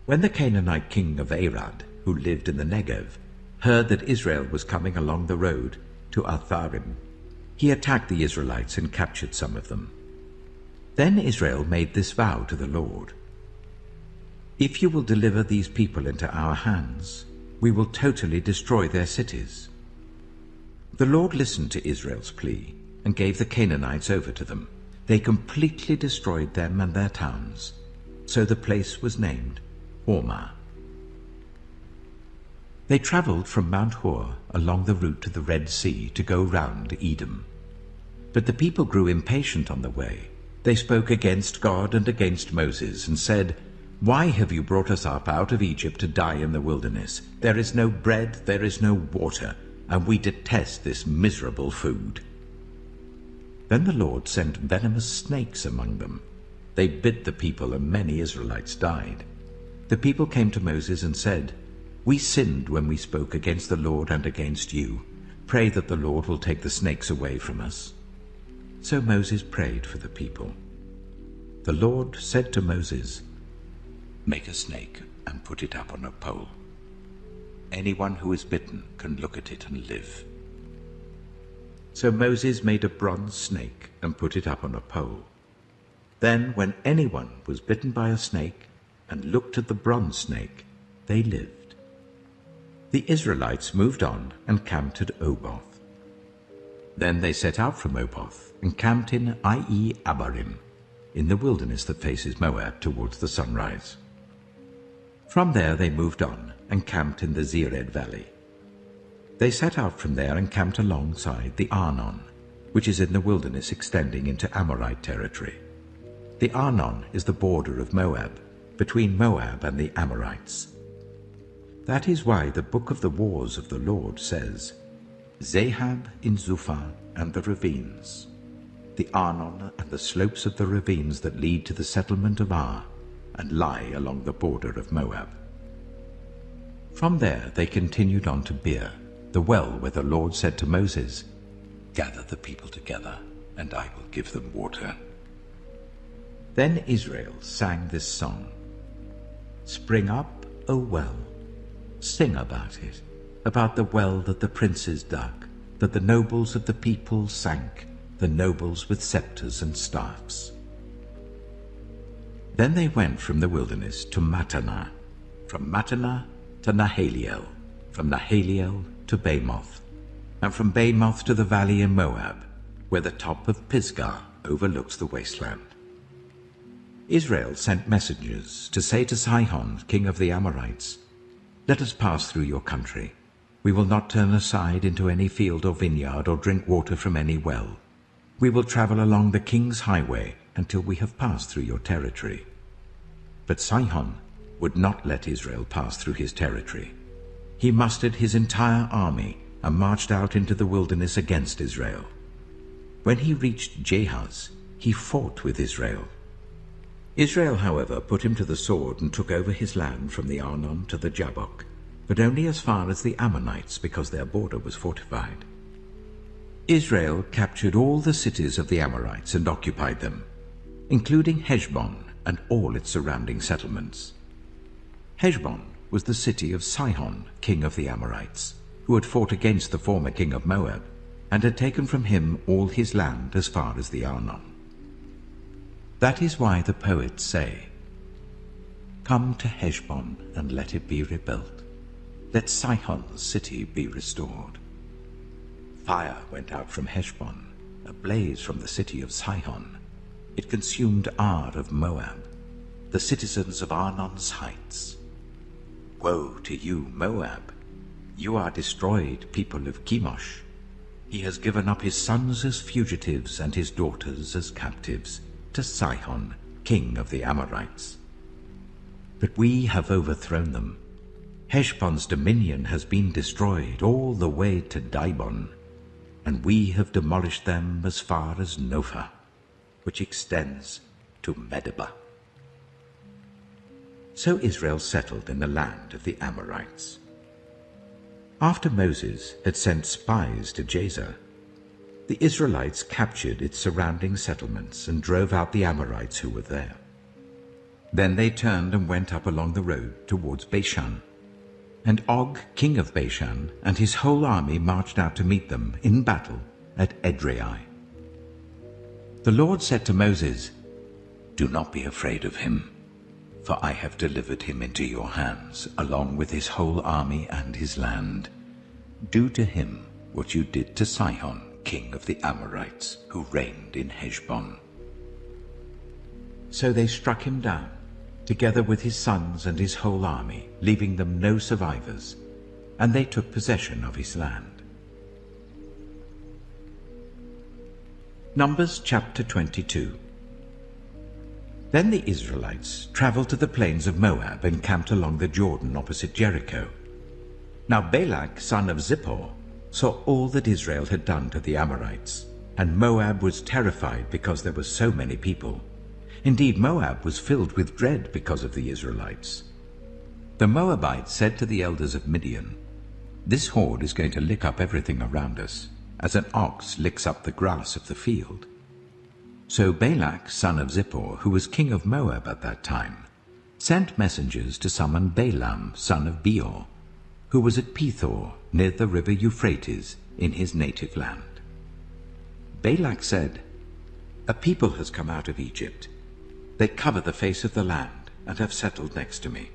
When the Canaanite king of Arad, who lived in the Negev, heard that Israel was coming along the road to Atharim, he attacked the Israelites and captured some of them. Then Israel made this vow to the Lord: "If you will deliver these people into our hands, we will totally destroy their cities." The Lord listened to Israel's plea and gave the Canaanites over to them. They completely destroyed them and their towns, so the place was named Hormah. They traveled from Mount Hor along the route to the Red Sea to go round Edom. But the people grew impatient on the way. They spoke against God and against Moses and said, "Why have you brought us up out of Egypt to die in the wilderness? There is no bread, there is no water, and we detest this miserable food." Then the Lord sent venomous snakes among them. They bit the people, and many Israelites died. The people came to Moses and said, "We sinned when we spoke against the Lord and against you. Pray that the Lord will take the snakes away from us." So Moses prayed for the people. The Lord said to Moses, "Make a snake and put it up on a pole. Anyone who is bitten can look at it and live." So Moses made a bronze snake and put it up on a pole. Then when anyone was bitten by a snake and looked at the bronze snake, they lived. The Israelites moved on and camped at Oboth. Then they set out from Oboth and camped in Abarim, in the wilderness that faces Moab towards the sunrise. From there they moved on and camped in the Zered Valley. They set out from there and camped alongside the Arnon, which is in the wilderness extending into Amorite territory. The Arnon is the border of Moab, between Moab and the Amorites. That is why the book of the wars of the Lord says, "Zahab in Zuphah and the ravines, the Arnon and the slopes of the ravines that lead to the settlement of Ar, and lie along the border of Moab." From there they continued on to Beer, the well where the Lord said to Moses, "Gather the people together, and I will give them water." Then Israel sang this song: "Spring up, O well, sing about it, about the well that the princes dug, that the nobles of the people sank, the nobles with scepters and staffs." Then they went from the wilderness to Mattanah, from Mattanah to Nahaliel, from Nahaliel to Bamoth, and from Bamoth to the valley in Moab, where the top of Pisgah overlooks the wasteland. Israel sent messengers to say to Sihon, king of the Amorites, "Let us pass through your country. We will not turn aside into any field or vineyard or drink water from any well. We will travel along the king's highway until we have passed through your territory." But Sihon would not let Israel pass through his territory. He mustered his entire army and marched out into the wilderness against Israel. When he reached Jahaz, he fought with Israel. Israel, however, put him to the sword and took over his land from the Arnon to the Jabbok, but only as far as the Ammonites, because their border was fortified. Israel captured all the cities of the Amorites and occupied them, including Heshbon and all its surrounding settlements. Heshbon was the city of Sihon, king of the Amorites, who had fought against the former king of Moab, and had taken from him all his land as far as the Arnon. That is why the poets say, "Come to Heshbon and let it be rebuilt. Let Sihon's city be restored." Fire went out from Heshbon, a blaze from the city of Sihon. It consumed Ar of Moab, the citizens of Arnon's heights. Woe to you, Moab! You are destroyed, people of Chemosh. He has given up his sons as fugitives and his daughters as captives to Sihon, king of the Amorites. But we have overthrown them. Heshbon's dominion has been destroyed all the way to Dibon, and we have demolished them as far as Nophah, which extends to Medeba. So Israel settled in the land of the Amorites. After Moses had sent spies to Jazer, the Israelites captured its surrounding settlements and drove out the Amorites who were there. Then they turned and went up along the road towards Bashan. And Og, king of Bashan, and his whole army marched out to meet them in battle at Edrei. The Lord said to Moses, "Do not be afraid of him, for I have delivered him into your hands, along with his whole army and his land. Do to him what you did to Sihon, king of the Amorites, who reigned in Heshbon." So they struck him down, together with his sons and his whole army, leaving them no survivors, and they took possession of his land. Numbers chapter 22. Then the Israelites traveled to the plains of Moab and camped along the Jordan opposite Jericho. Now Balak, son of Zippor, saw all that Israel had done to the Amorites, and Moab was terrified because there were so many people. Indeed, Moab was filled with dread because of the Israelites. The Moabites said to the elders of Midian, "This horde is going to lick up everything around us, as an ox licks up the grass of the field." So Balak, son of Zippor, who was king of Moab at that time, sent messengers to summon Balaam, son of Beor, who was at Pethor, near the river Euphrates, in his native land. Balak said, "A people has come out of Egypt. They cover the face of the land and have settled next to me.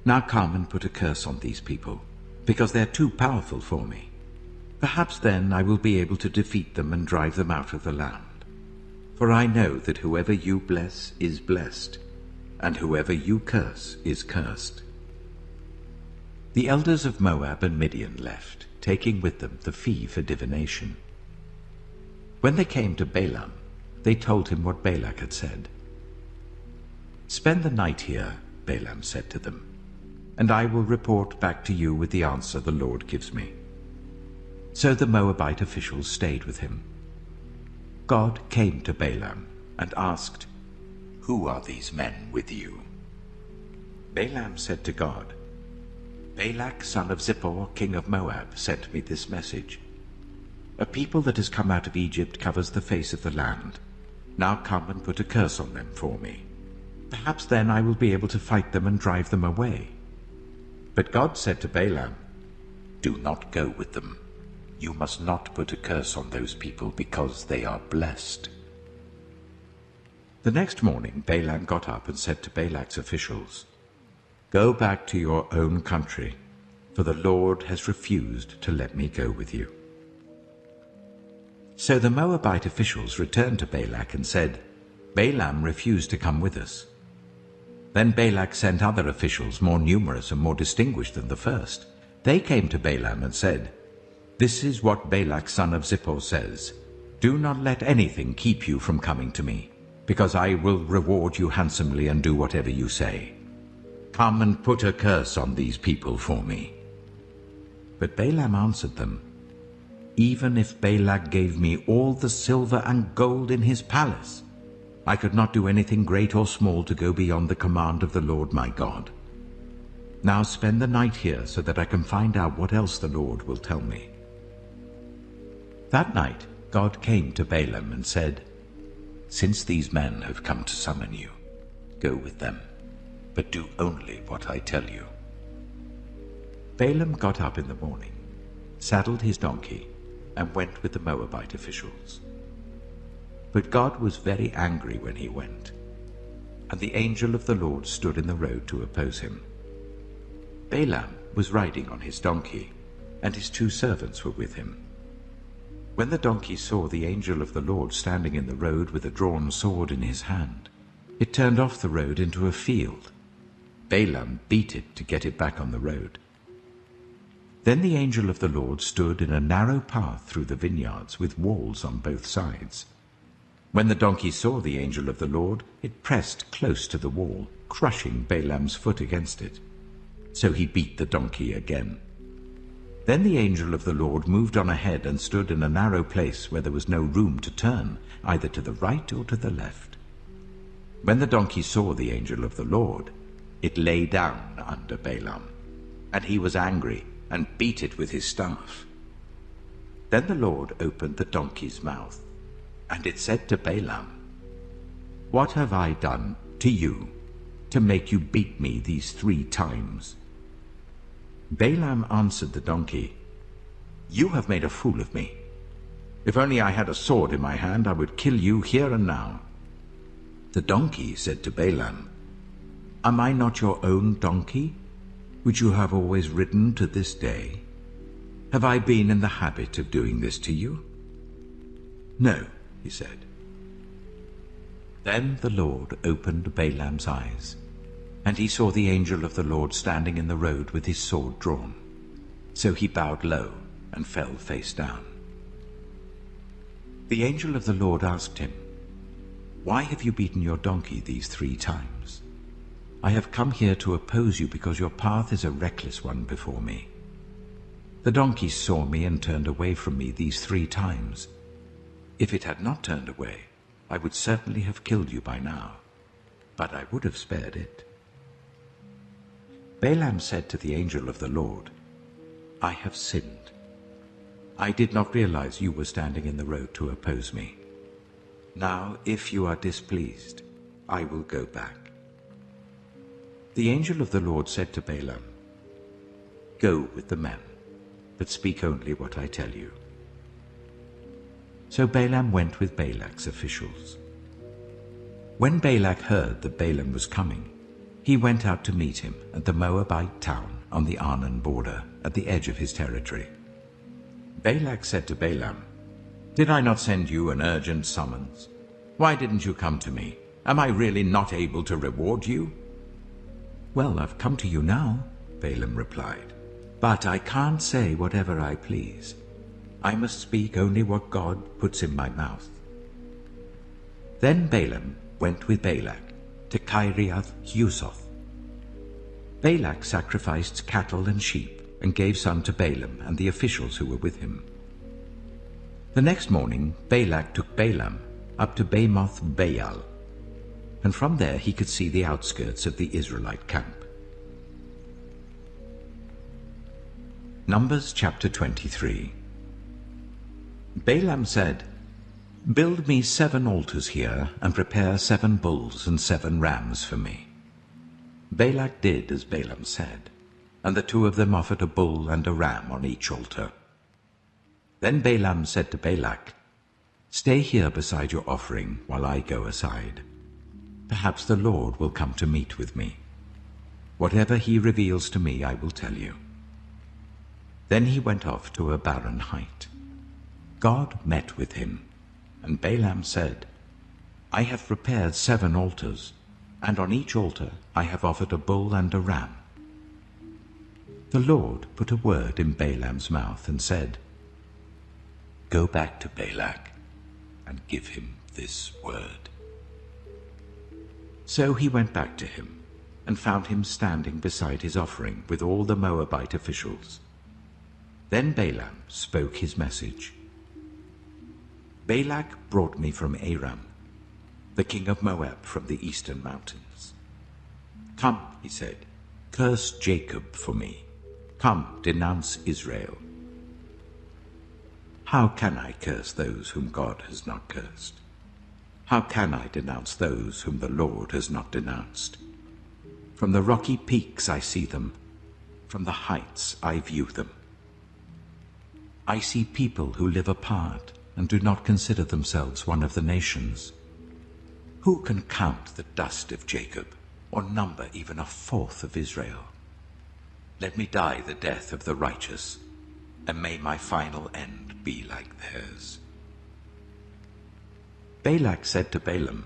Now come and put a curse on these people, because they are too powerful for me. Perhaps then I will be able to defeat them and drive them out of the land. For I know that whoever you bless is blessed, and whoever you curse is cursed." The elders of Moab and Midian left, taking with them the fee for divination. When they came to Balaam, they told him what Balak had said. "Spend the night here," Balaam said to them, "and I will report back to you with the answer the Lord gives me." So the Moabite officials stayed with him. God came to Balaam and asked, "Who are these men with you?" Balaam said to God, "Balak, son of Zippor, king of Moab, sent me this message. A people that has come out of Egypt covers the face of the land. Now come and put a curse on them for me. Perhaps then I will be able to fight them and drive them away." But God said to Balaam, "Do not go with them. You must not put a curse on those people, because they are blessed." The next morning Balaam got up and said to Balak's officials, "Go back to your own country, for the Lord has refused to let me go with you." So the Moabite officials returned to Balak and said, "Balaam refused to come with us." Then Balak sent other officials more numerous and more distinguished than the first. They came to Balaam and said, "This is what Balak son of Zippor says. Do not let anything keep you from coming to me, because I will reward you handsomely and do whatever you say. Come and put a curse on these people for me." But Balaam answered them, "Even if Balak gave me all the silver and gold in his palace, I could not do anything great or small to go beyond the command of the Lord my God. Now spend the night here so that I can find out what else the Lord will tell me." That night God came to Balaam and said, "Since these men have come to summon you, go with them, but do only what I tell you." Balaam got up in the morning, saddled his donkey, and went with the Moabite officials. But God was very angry when he went, and the angel of the Lord stood in the road to oppose him. Balaam was riding on his donkey, and his 2 servants were with him. When the donkey saw the angel of the Lord standing in the road with a drawn sword in his hand, it turned off the road into a field. Balaam beat it to get it back on the road. Then the angel of the Lord stood in a narrow path through the vineyards with walls on both sides. When the donkey saw the angel of the Lord, it pressed close to the wall, crushing Balaam's foot against it. So he beat the donkey again. Then the angel of the Lord moved on ahead and stood in a narrow place where there was no room to turn, either to the right or to the left. When the donkey saw the angel of the Lord, it lay down under Balaam, and he was angry and beat it with his staff. Then the Lord opened the donkey's mouth, and it said to Balaam, "What have I done to you to make you beat me these 3 times?" Balaam answered the donkey, "You have made a fool of me. If only I had a sword in my hand, I would kill you here and now." The donkey said to Balaam, "Am I not your own donkey, which you have always ridden to this day? Have I been in the habit of doing this to you?" "No," he said. Then the Lord opened Balaam's eyes, and he saw the angel of the Lord standing in the road with his sword drawn. So he bowed low and fell face down. The angel of the Lord asked him, "Why have you beaten your donkey these 3 times? I have come here to oppose you because your path is a reckless one before me. The donkey saw me and turned away from me these 3 times. If it had not turned away, I would certainly have killed you by now, but I would have spared it." Balaam said to the angel of the Lord, "I have sinned. I did not realize you were standing in the road to oppose me. Now, if you are displeased, I will go back." The angel of the Lord said to Balaam, "Go with the men, but speak only what I tell you." So Balaam went with Balak's officials. When Balak heard that Balaam was coming, he went out to meet him at the Moabite town on the Arnon border, at the edge of his territory. Balak said to Balaam, "Did I not send you an urgent summons? Why didn't you come to me? Am I really not able to reward you?" "Well, I've come to you now," Balaam replied, "but I can't say whatever I please. I must speak only what God puts in my mouth." Then Balaam went with Balak to Kiriath-Huzoth. Balak sacrificed cattle and sheep and gave some to Balaam and the officials who were with him. The next morning Balak took Balaam up to Bamoth Baal, and from there he could see the outskirts of the Israelite camp. Numbers chapter 23. Balaam said, "Build me 7 altars here, and prepare 7 bulls and 7 rams for me." Balak did as Balaam said, and the 2 of them offered a bull and a ram on each altar. Then Balaam said to Balak, "Stay here beside your offering while I go aside. Perhaps the Lord will come to meet with me. Whatever he reveals to me I will tell you." Then he went off to a barren height. God met with him, and Balaam said, "I have prepared 7 altars, and on each altar I have offered a bull and a ram." The Lord put a word in Balaam's mouth and said, "Go back to Balak and give him this word." So he went back to him and found him standing beside his offering with all the Moabite officials. Then Balaam spoke his message. "Balak brought me from Aram, the king of Moab from the eastern mountains. 'Come,' he said, 'curse Jacob for me. Come, denounce Israel.' How can I curse those whom God has not cursed? How can I denounce those whom the Lord has not denounced? From the rocky peaks I see them, from the heights I view them. I see people who live apart and do not consider themselves one of the nations. Who can count the dust of Jacob, or number even 1/4 of Israel? Let me die the death of the righteous, and may my final end be like theirs." Balak said to Balaam,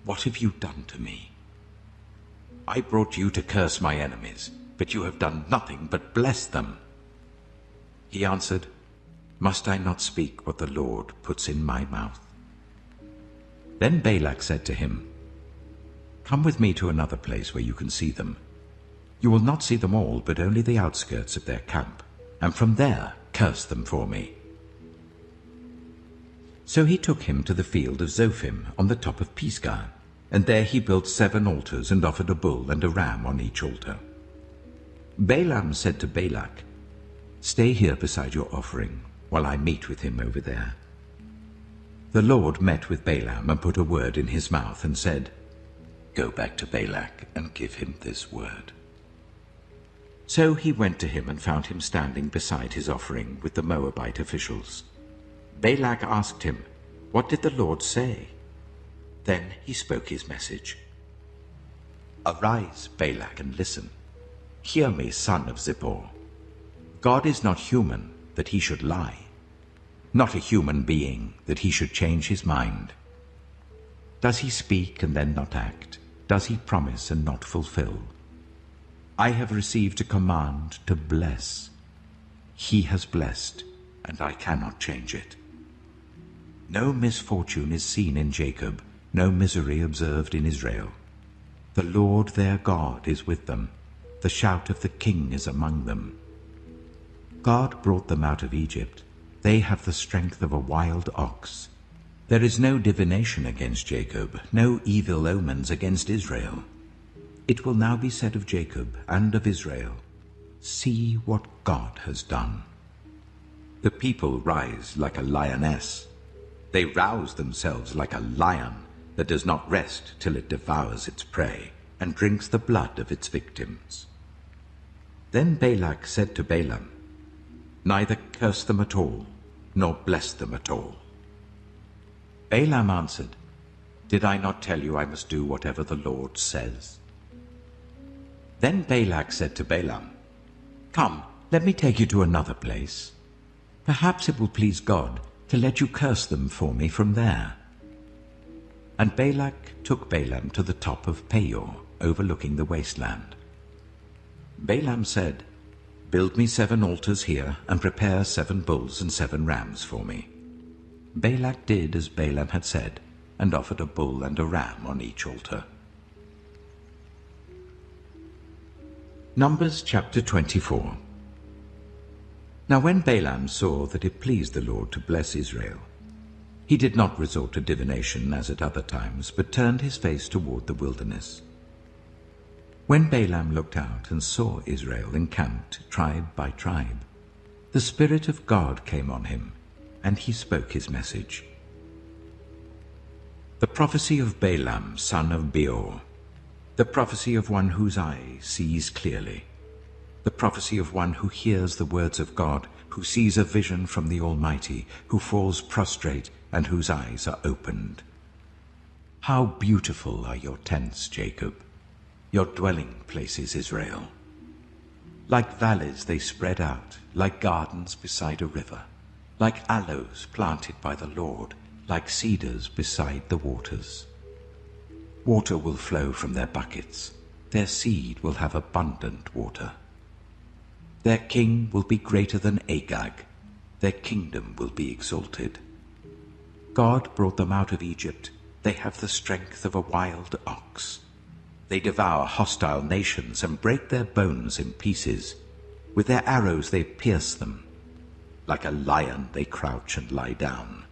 "What have you done to me? I brought you to curse my enemies, but you have done nothing but bless them." He answered, "Must I not speak what the Lord puts in my mouth?" Then Balak said to him, "Come with me to another place where you can see them. You will not see them all, but only the outskirts of their camp, and from there curse them for me." So he took him to the field of Zophim on the top of Pisgah, and there he built 7 altars and offered a bull and a ram on each altar. Balaam said to Balak, "Stay here beside your offering while I meet with him over there." The Lord met with Balaam and put a word in his mouth and said, Go back to Balak and give him this word." So he went to him and found him standing beside his offering with the Moabite officials. Balak asked him, "What did the Lord say?" Then he spoke his message. "Arise, Balak, and listen. Hear me, son of Zippor. God is not human, that he should lie, not a human being, that he should change his mind. Does he speak and then not act? Does he promise and not fulfill? I have received a command to bless. He has blessed, and I cannot change it. No misfortune is seen in Jacob, no misery observed in Israel. The Lord their God is with them. The shout of the king is among them. God brought them out of Egypt. They have the strength of a wild ox. There is no divination against Jacob, no evil omens against Israel. It will now be said of Jacob and of Israel, see what God has done. The people rise like a lioness. They rouse themselves like a lion that does not rest till it devours its prey and drinks the blood of its victims. Then Balak said to Balaam, neither curse them at all, nor bless them at all. Balaam answered, did I not tell you I must do whatever the Lord says? Then Balak said to Balaam, come, let me take you to another place. Perhaps it will please God to let you curse them for me from there. And Balak took Balaam to the top of Peor, overlooking the wasteland. Balaam said, build me 7 altars here, and prepare 7 bulls and 7 rams for me. Balak did as Balaam had said, and offered a bull and a ram on each altar. Numbers chapter 24. Now when Balaam saw that it pleased the Lord to bless Israel, he did not resort to divination as at other times, but turned his face toward the wilderness. When Balaam looked out and saw Israel encamped tribe by tribe, the Spirit of God came on him, and he spoke his message. The prophecy of Balaam, son of Beor, the prophecy of one whose eye sees clearly, the prophecy of one who hears the words of God, who sees a vision from the Almighty, who falls prostrate and whose eyes are opened. How beautiful are your tents, Jacob, your dwelling places, Israel. Like valleys they spread out, like gardens beside a river, like aloes planted by the Lord, like cedars beside the waters. Water will flow from their buckets, their seed will have abundant water. Their king will be greater than Agag, their kingdom will be exalted. God brought them out of Egypt, they have the strength of a wild ox. They devour hostile nations and break their bones in pieces. With their arrows they pierce them. Like a lion they crouch and lie down.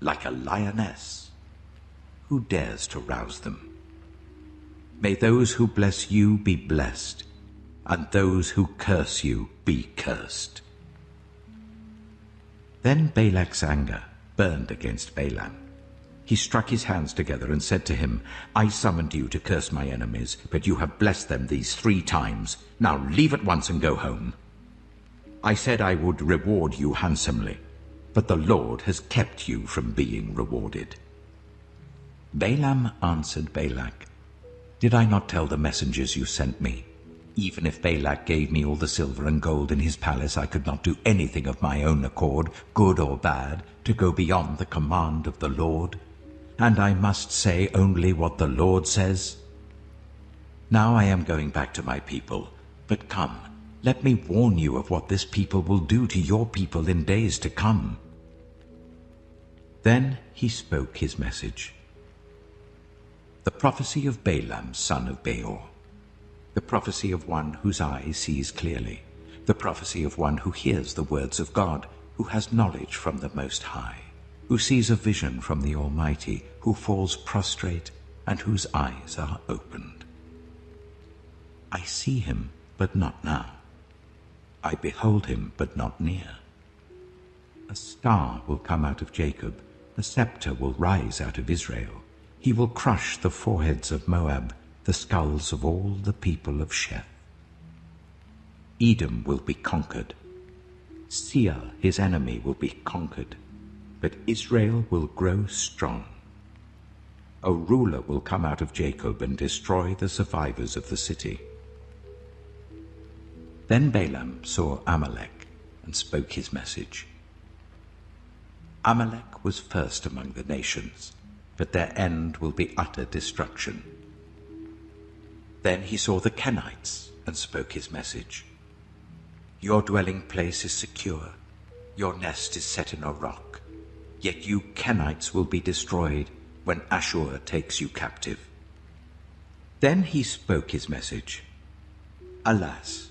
Like a lioness. Who dares to rouse them? May those who bless you be blessed, and those who curse you be cursed. Then Balak's anger burned against Balaam. He struck his hands together and said to him, I summoned you to curse my enemies, but you have blessed them these 3 times. Now leave at once and go home. I said I would reward you handsomely, but the Lord has kept you from being rewarded. Balaam answered Balak, did I not tell the messengers you sent me? Even if Balak gave me all the silver and gold in his palace, I could not do anything of my own accord, good or bad, to go beyond the command of the Lord. And I must say only what the Lord says. Now I am going back to my people, but come, let me warn you of what this people will do to your people in days to come. Then he spoke his message. The prophecy of Balaam, son of Beor, the prophecy of one whose eye sees clearly, the prophecy of one who hears the words of God, who has knowledge from the Most High, who sees a vision from the Almighty, who falls prostrate and whose eyes are opened. I see him, but not now. I behold him, but not near. A star will come out of Jacob, a scepter will rise out of Israel. He will crush the foreheads of Moab, the skulls of all the people of Sheth. Edom will be conquered. Seir, his enemy, will be conquered, but Israel will grow strong. A ruler will come out of Jacob and destroy the survivors of the city. Then Balaam saw Amalek and spoke his message. Amalek was first among the nations, but their end will be utter destruction. Then he saw the Kenites and spoke his message. Your dwelling place is secure, your nest is set in a rock, yet you Kenites will be destroyed when Ashur takes you captive. Then he spoke his message. Alas,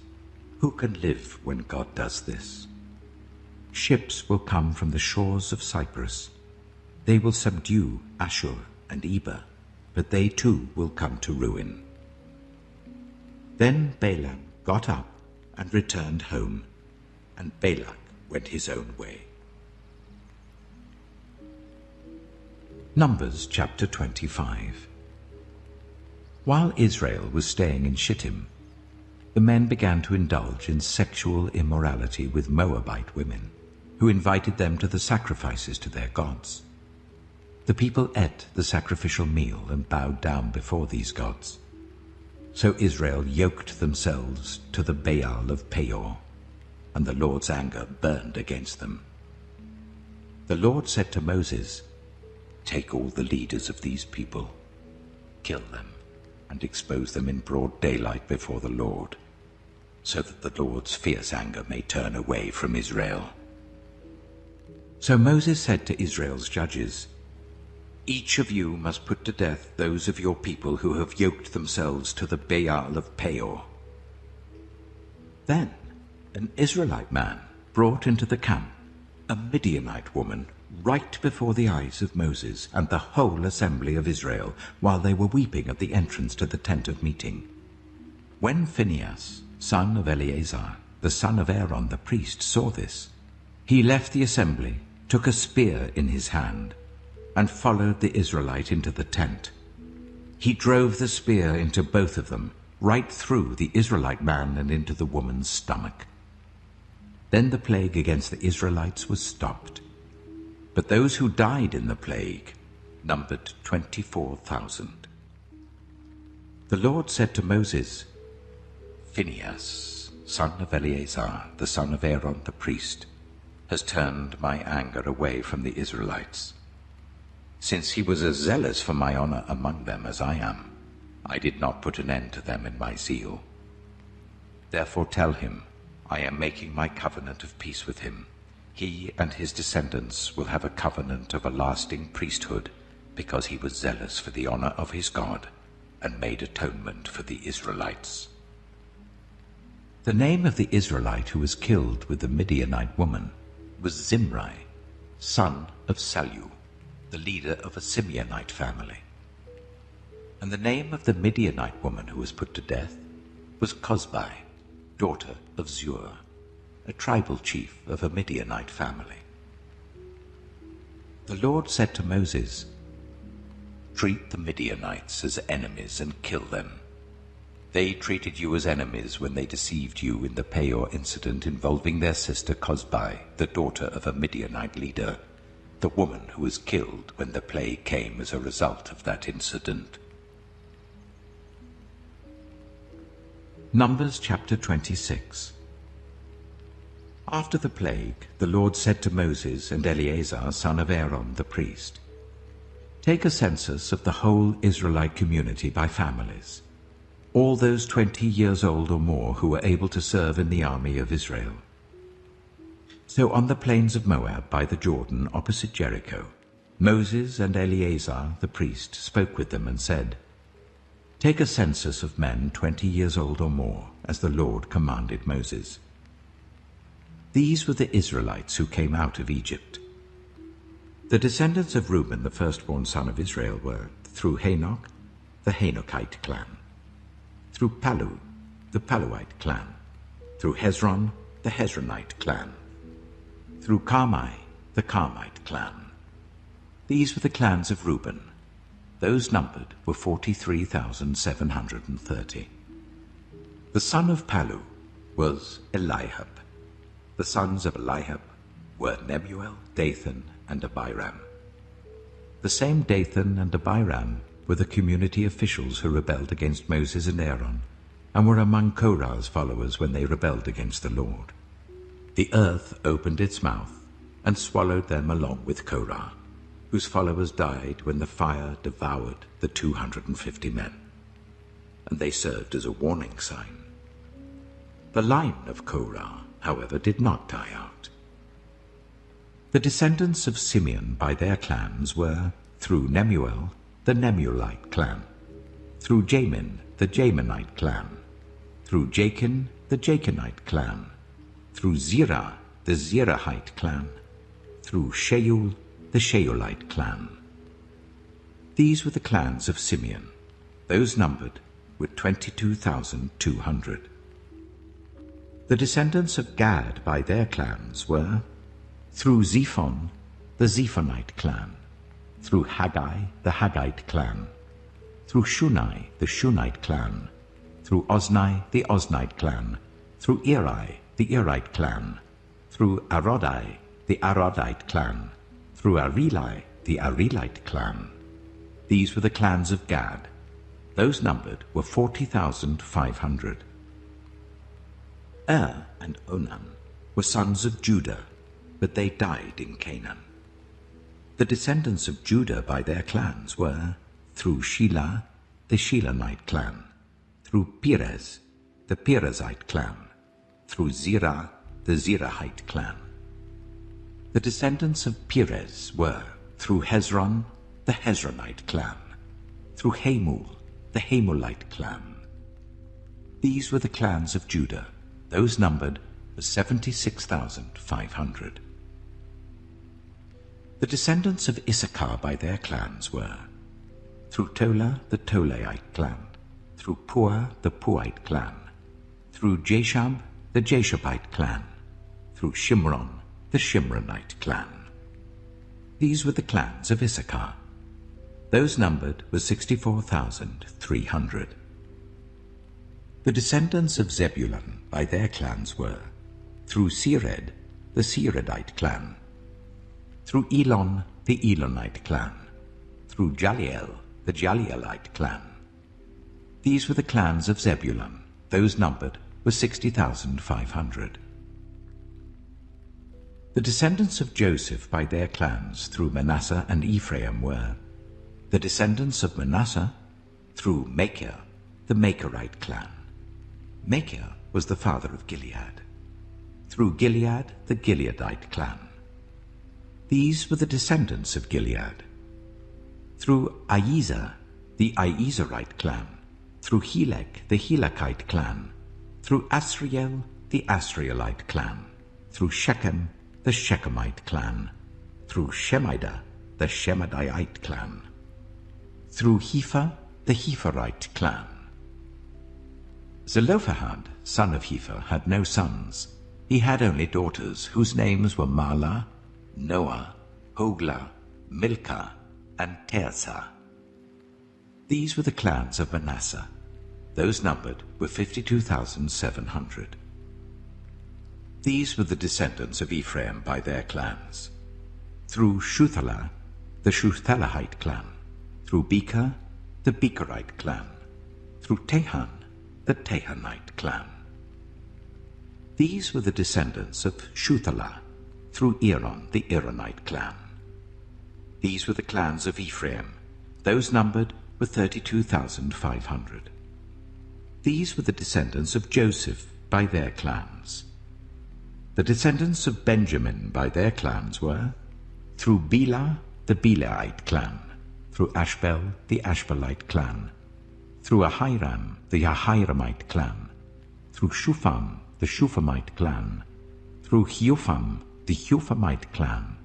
who can live when God does this? Ships will come from the shores of Cyprus. They will subdue Ashur and Eber, but they too will come to ruin. Then Balaam got up and returned home, and Balak went his own way. Numbers chapter 25. While Israel was staying in Shittim, the men began to indulge in sexual immorality with Moabite women, who invited them to the sacrifices to their gods. The people ate the sacrificial meal and bowed down before these gods. So Israel yoked themselves to the Baal of Peor, and the Lord's anger burned against them. The Lord said to Moses, "Take all the leaders of these people, kill them, and expose them in broad daylight before the Lord, so that the Lord's fierce anger may turn away from Israel." So Moses said to Israel's judges, "Each of you must put to death those of your people who have yoked themselves to the Baal of Peor." Then an Israelite man brought into the camp a Midianite woman right before the eyes of Moses and the whole assembly of Israel, while they were weeping at the entrance to the tent of meeting. When Phinehas, son of Eleazar, the son of Aaron the priest, saw this, he left the assembly, took a spear in his hand, and followed the Israelite into the tent. He drove the spear into both of them, right through the Israelite man and into the woman's stomach. Then the plague against the Israelites was stopped. But those who died in the plague numbered 24,000. The Lord said to Moses, "Phinehas, son of Eleazar, the son of Aaron the priest, has turned my anger away from the Israelites. Since he was as zealous for my honor among them as I am, I did not put an end to them in my zeal. Therefore tell him, I am making my covenant of peace with him. He and his descendants will have a covenant of a lasting priesthood, because he was zealous for the honor of his God and made atonement for the Israelites." The name of the Israelite who was killed with the Midianite woman was Zimri, son of Salu, the leader of a Simeonite family. And the name of the Midianite woman who was put to death was Cozbi, daughter of Zur, a tribal chief of a Midianite family. The Lord said to Moses, "Treat the Midianites as enemies and kill them. They treated you as enemies when they deceived you in the Peor incident involving their sister Cozbi, the daughter of a Midianite leader, the woman who was killed when the plague came as a result of that incident." Numbers chapter 26. After the plague, the Lord said to Moses and Eleazar, son of Aaron the priest, "Take a census of the whole Israelite community by families, all those 20 years old or more who were able to serve in the army of Israel." So on the plains of Moab by the Jordan opposite Jericho, Moses and Eleazar the priest spoke with them and said, "Take a census of men 20 years old or more, as the Lord commanded Moses." These were the Israelites who came out of Egypt. The descendants of Reuben, the firstborn son of Israel, were, through Hanok, the Hanokite clan; through Palu, the Paluite clan; through Hezron, the Hezronite clan; through Carmi, the Carmite clan. These were the clans of Reuben. Those numbered were 43,730. The son of Palu was Eliab. The sons of Eliab were Nemuel, Dathan, and Abiram. The same Dathan and Abiram were the community officials who rebelled against Moses and Aaron, and were among Korah's followers when they rebelled against the Lord. The earth opened its mouth and swallowed them along with Korah, whose followers died when the fire devoured the 250 men, and they served as a warning sign. The line of Korah, however, did not die out. The descendants of Simeon by their clans were, through Nemuel, the Nemuelite clan, through Jamin, the Jaminite clan, through Jachin, the Jachinite clan, through Zerah, the Zerahite clan, through Sheul, the Sheulite clan. These were the clans of Simeon. Those numbered were 22,200. The descendants of Gad by their clans were, through Zephon, the Zephonite clan, through Haggai, the Haggite clan, through Shunai, the Shunite clan, through Ozni, the Oznite clan, through Eri, the Erite clan, through Arodai, the Arodite clan, through Areli, the Arelite clan. These were the clans of Gad. Those numbered were 40,500. And Onan were sons of Judah, but they died in Canaan. The descendants of Judah by their clans were, through Shelah, the Shelahite clan, through Perez, the Perezite clan, through Zerah, the Zerahite clan. The descendants of Perez were, through Hezron, the Hezronite clan, through Hamul, the Hamulite clan. These were the clans of Judah. Those numbered were 76,500. The descendants of Issachar by their clans were, through Tola, the Tolaite clan, through Puah, the Puahite clan, through Jashab, the Jashabite clan, through Shimron, the Shimronite clan. These were the clans of Issachar. Those numbered were 64,300. The descendants of Zebulun by their clans were, through Sered, the Seredite clan, through Elon, the Elonite clan, through Jaliel, the Jalielite clan. These were the clans of Zebulun. Those numbered were 60,500. The descendants of Joseph by their clans through Manasseh and Ephraim were, the descendants of Manasseh through Machir, the Machirite clan. Machir was the father of Gilead. Through Gilead, the Gileadite clan. These were the descendants of Gilead. Through Iezer, the Iezerite clan. Through Helek, the Helekite clan. Through Asriel, the Asrielite clan. Through Shechem, the Shechemite clan. Through Shemida, the Shemidite clan. Through Hepher, the Hepherite clan. Zelophehad, son of Hepher, had no sons. He had only daughters, whose names were Mahlah, Noah, Hoglah, Milcah, and Tirzah. These were the clans of Manasseh. Those numbered were 52,700. These were the descendants of Ephraim by their clans. Through Shuthelah, the Shuthelahite clan. Through Becher, the Becherite clan. Through Tehan, the Tehanite clan. These were the descendants of Shuthelah, through Aaron, the Aaronite clan. These were the clans of Ephraim. Those numbered were 32,500. These were the descendants of Joseph by their clans. The descendants of Benjamin by their clans were, through Bela, the Belaite clan, through Ashbel, the Ashbelite clan, through Ahiram, the Ahiramite clan, through Shupham, the Shuphamite clan, through Hupham, the Huphamite clan.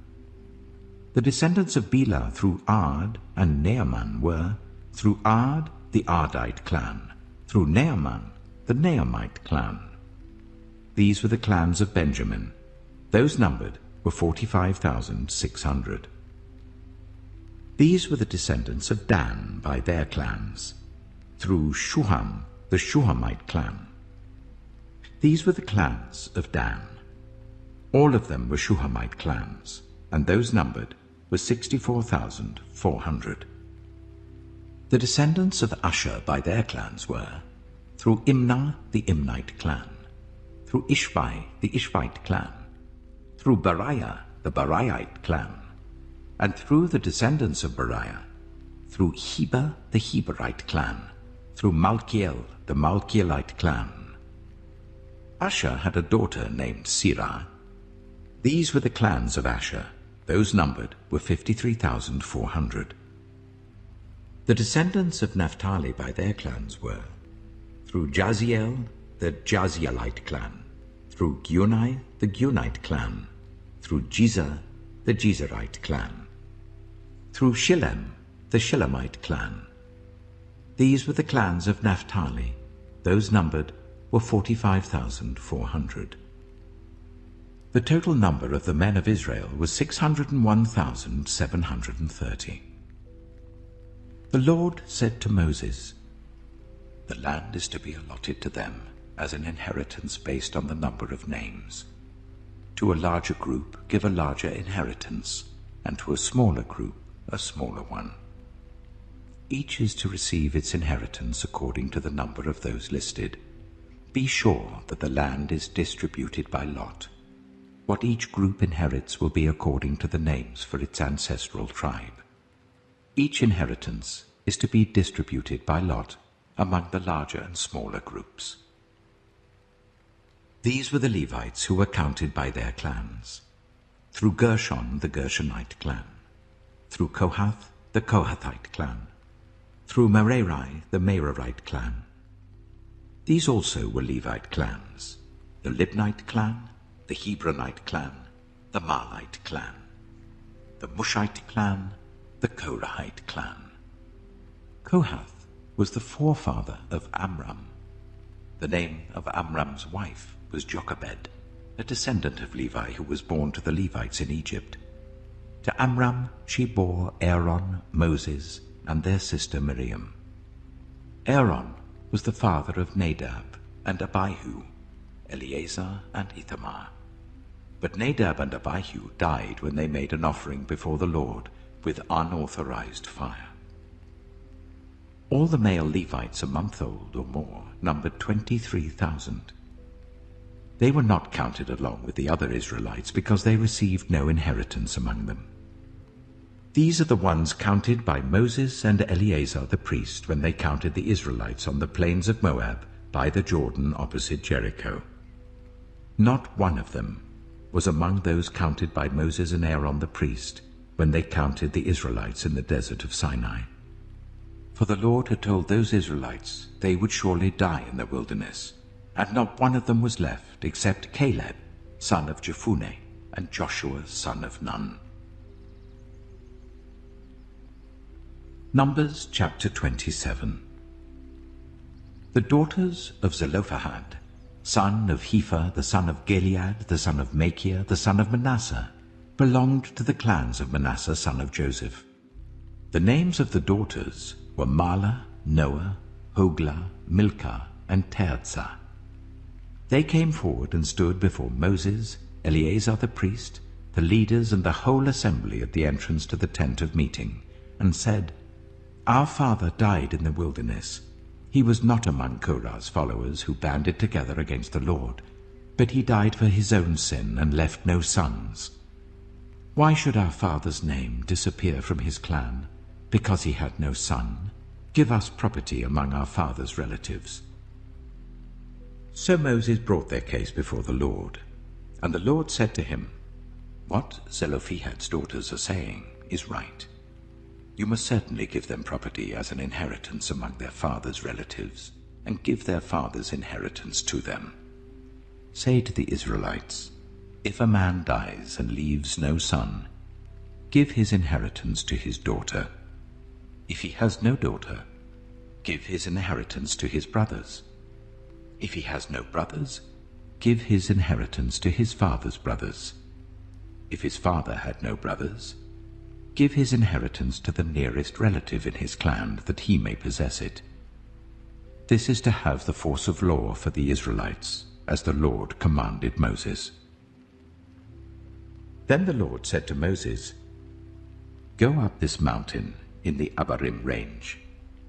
The descendants of Bela through Ard and Naaman were, through Ard, the Ardite clan, through Naaman, the Naamite clan. These were the clans of Benjamin. Those numbered were 45,600. These were the descendants of Dan by their clans, through Shuham, the Shuhamite clan. These were the clans of Dan. All of them were Shuhamite clans, and those numbered were 64,400. The descendants of Asher by their clans were, through Imnah, the Imnite clan, through Ishvi, the Ishvite clan, through Beriah, the Beriahite clan, and through the descendants of Beriah, through Heber, the Heberite clan, through Malkiel, the Malkielite clan. Asher had a daughter named Sirah. These were the clans of Asher. Those numbered were 53,400. The descendants of Naphtali by their clans were, through Jaziel, the Jazielite clan, through Gunai, the Gunite clan, through Jezer, the Jezerite clan, through Shillem, the Shillemite clan. These were the clans of Naphtali. Those numbered were 45,400. The total number of the men of Israel was 601,730. The Lord said to Moses, "The land is to be allotted to them as an inheritance based on the number of names. To a larger group give a larger inheritance, and to a smaller group a smaller one. Each is to receive its inheritance according to the number of those listed. Be sure that the land is distributed by lot. What each group inherits will be according to the names for its ancestral tribe. Each inheritance is to be distributed by lot among the larger and smaller groups." These were the Levites who were counted by their clans. Through Gershon, the Gershonite clan. Through Kohath, the Kohathite clan. Through Merari, the Merarite clan. These also were Levite clans: the Libnite clan, the Hebronite clan, the Marlite clan, the Mushite clan, the Korahite clan. Kohath was the forefather of Amram. The name of Amram's wife was Jochebed, a descendant of Levi who was born to the Levites in Egypt. To Amram she bore Aaron, Moses, and their sister Miriam. Aaron was the father of Nadab and Abihu, Eleazar and Ithamar. But Nadab and Abihu died when they made an offering before the Lord with unauthorized fire. All the male Levites a month old or more numbered 23,000. They were not counted along with the other Israelites because they received no inheritance among them. These are the ones counted by Moses and Eleazar the priest when they counted the Israelites on the plains of Moab by the Jordan opposite Jericho. Not one of them was among those counted by Moses and Aaron the priest when they counted the Israelites in the desert of Sinai. For the Lord had told those Israelites they would surely die in the wilderness, and not one of them was left except Caleb, son of Jephunneh, and Joshua, son of Nun. Numbers chapter 27. The daughters of Zelophehad, son of Hepher, the son of Gilead, the son of Machir, the son of Manasseh, belonged to the clans of Manasseh, son of Joseph. The names of the daughters were Mahlah, Noah, Hoglah, Milcah, and Tirzah. They came forward and stood before Moses, Eleazar the priest, the leaders, and the whole assembly at the entrance to the tent of meeting, and said, "Our father died in the wilderness. He was not among Korah's followers who banded together against the Lord, but he died for his own sin and left no sons. Why should our father's name disappear from his clan because he had no son? Give us property among our father's relatives." So Moses brought their case before the Lord, and the Lord said to him, "What Zelophehad's daughters are saying is right. You must certainly give them property as an inheritance among their father's relatives, and give their father's inheritance to them. Say to the Israelites, if a man dies and leaves no son, give his inheritance to his daughter. If he has no daughter, give his inheritance to his brothers. If he has no brothers, give his inheritance to his father's brothers. If his father had no brothers, Give his inheritance to the nearest relative in his clan, that he may possess it. This is to have the force of law for the Israelites, as the Lord commanded Moses." Then the Lord said to Moses, "Go up this mountain in the Abarim range,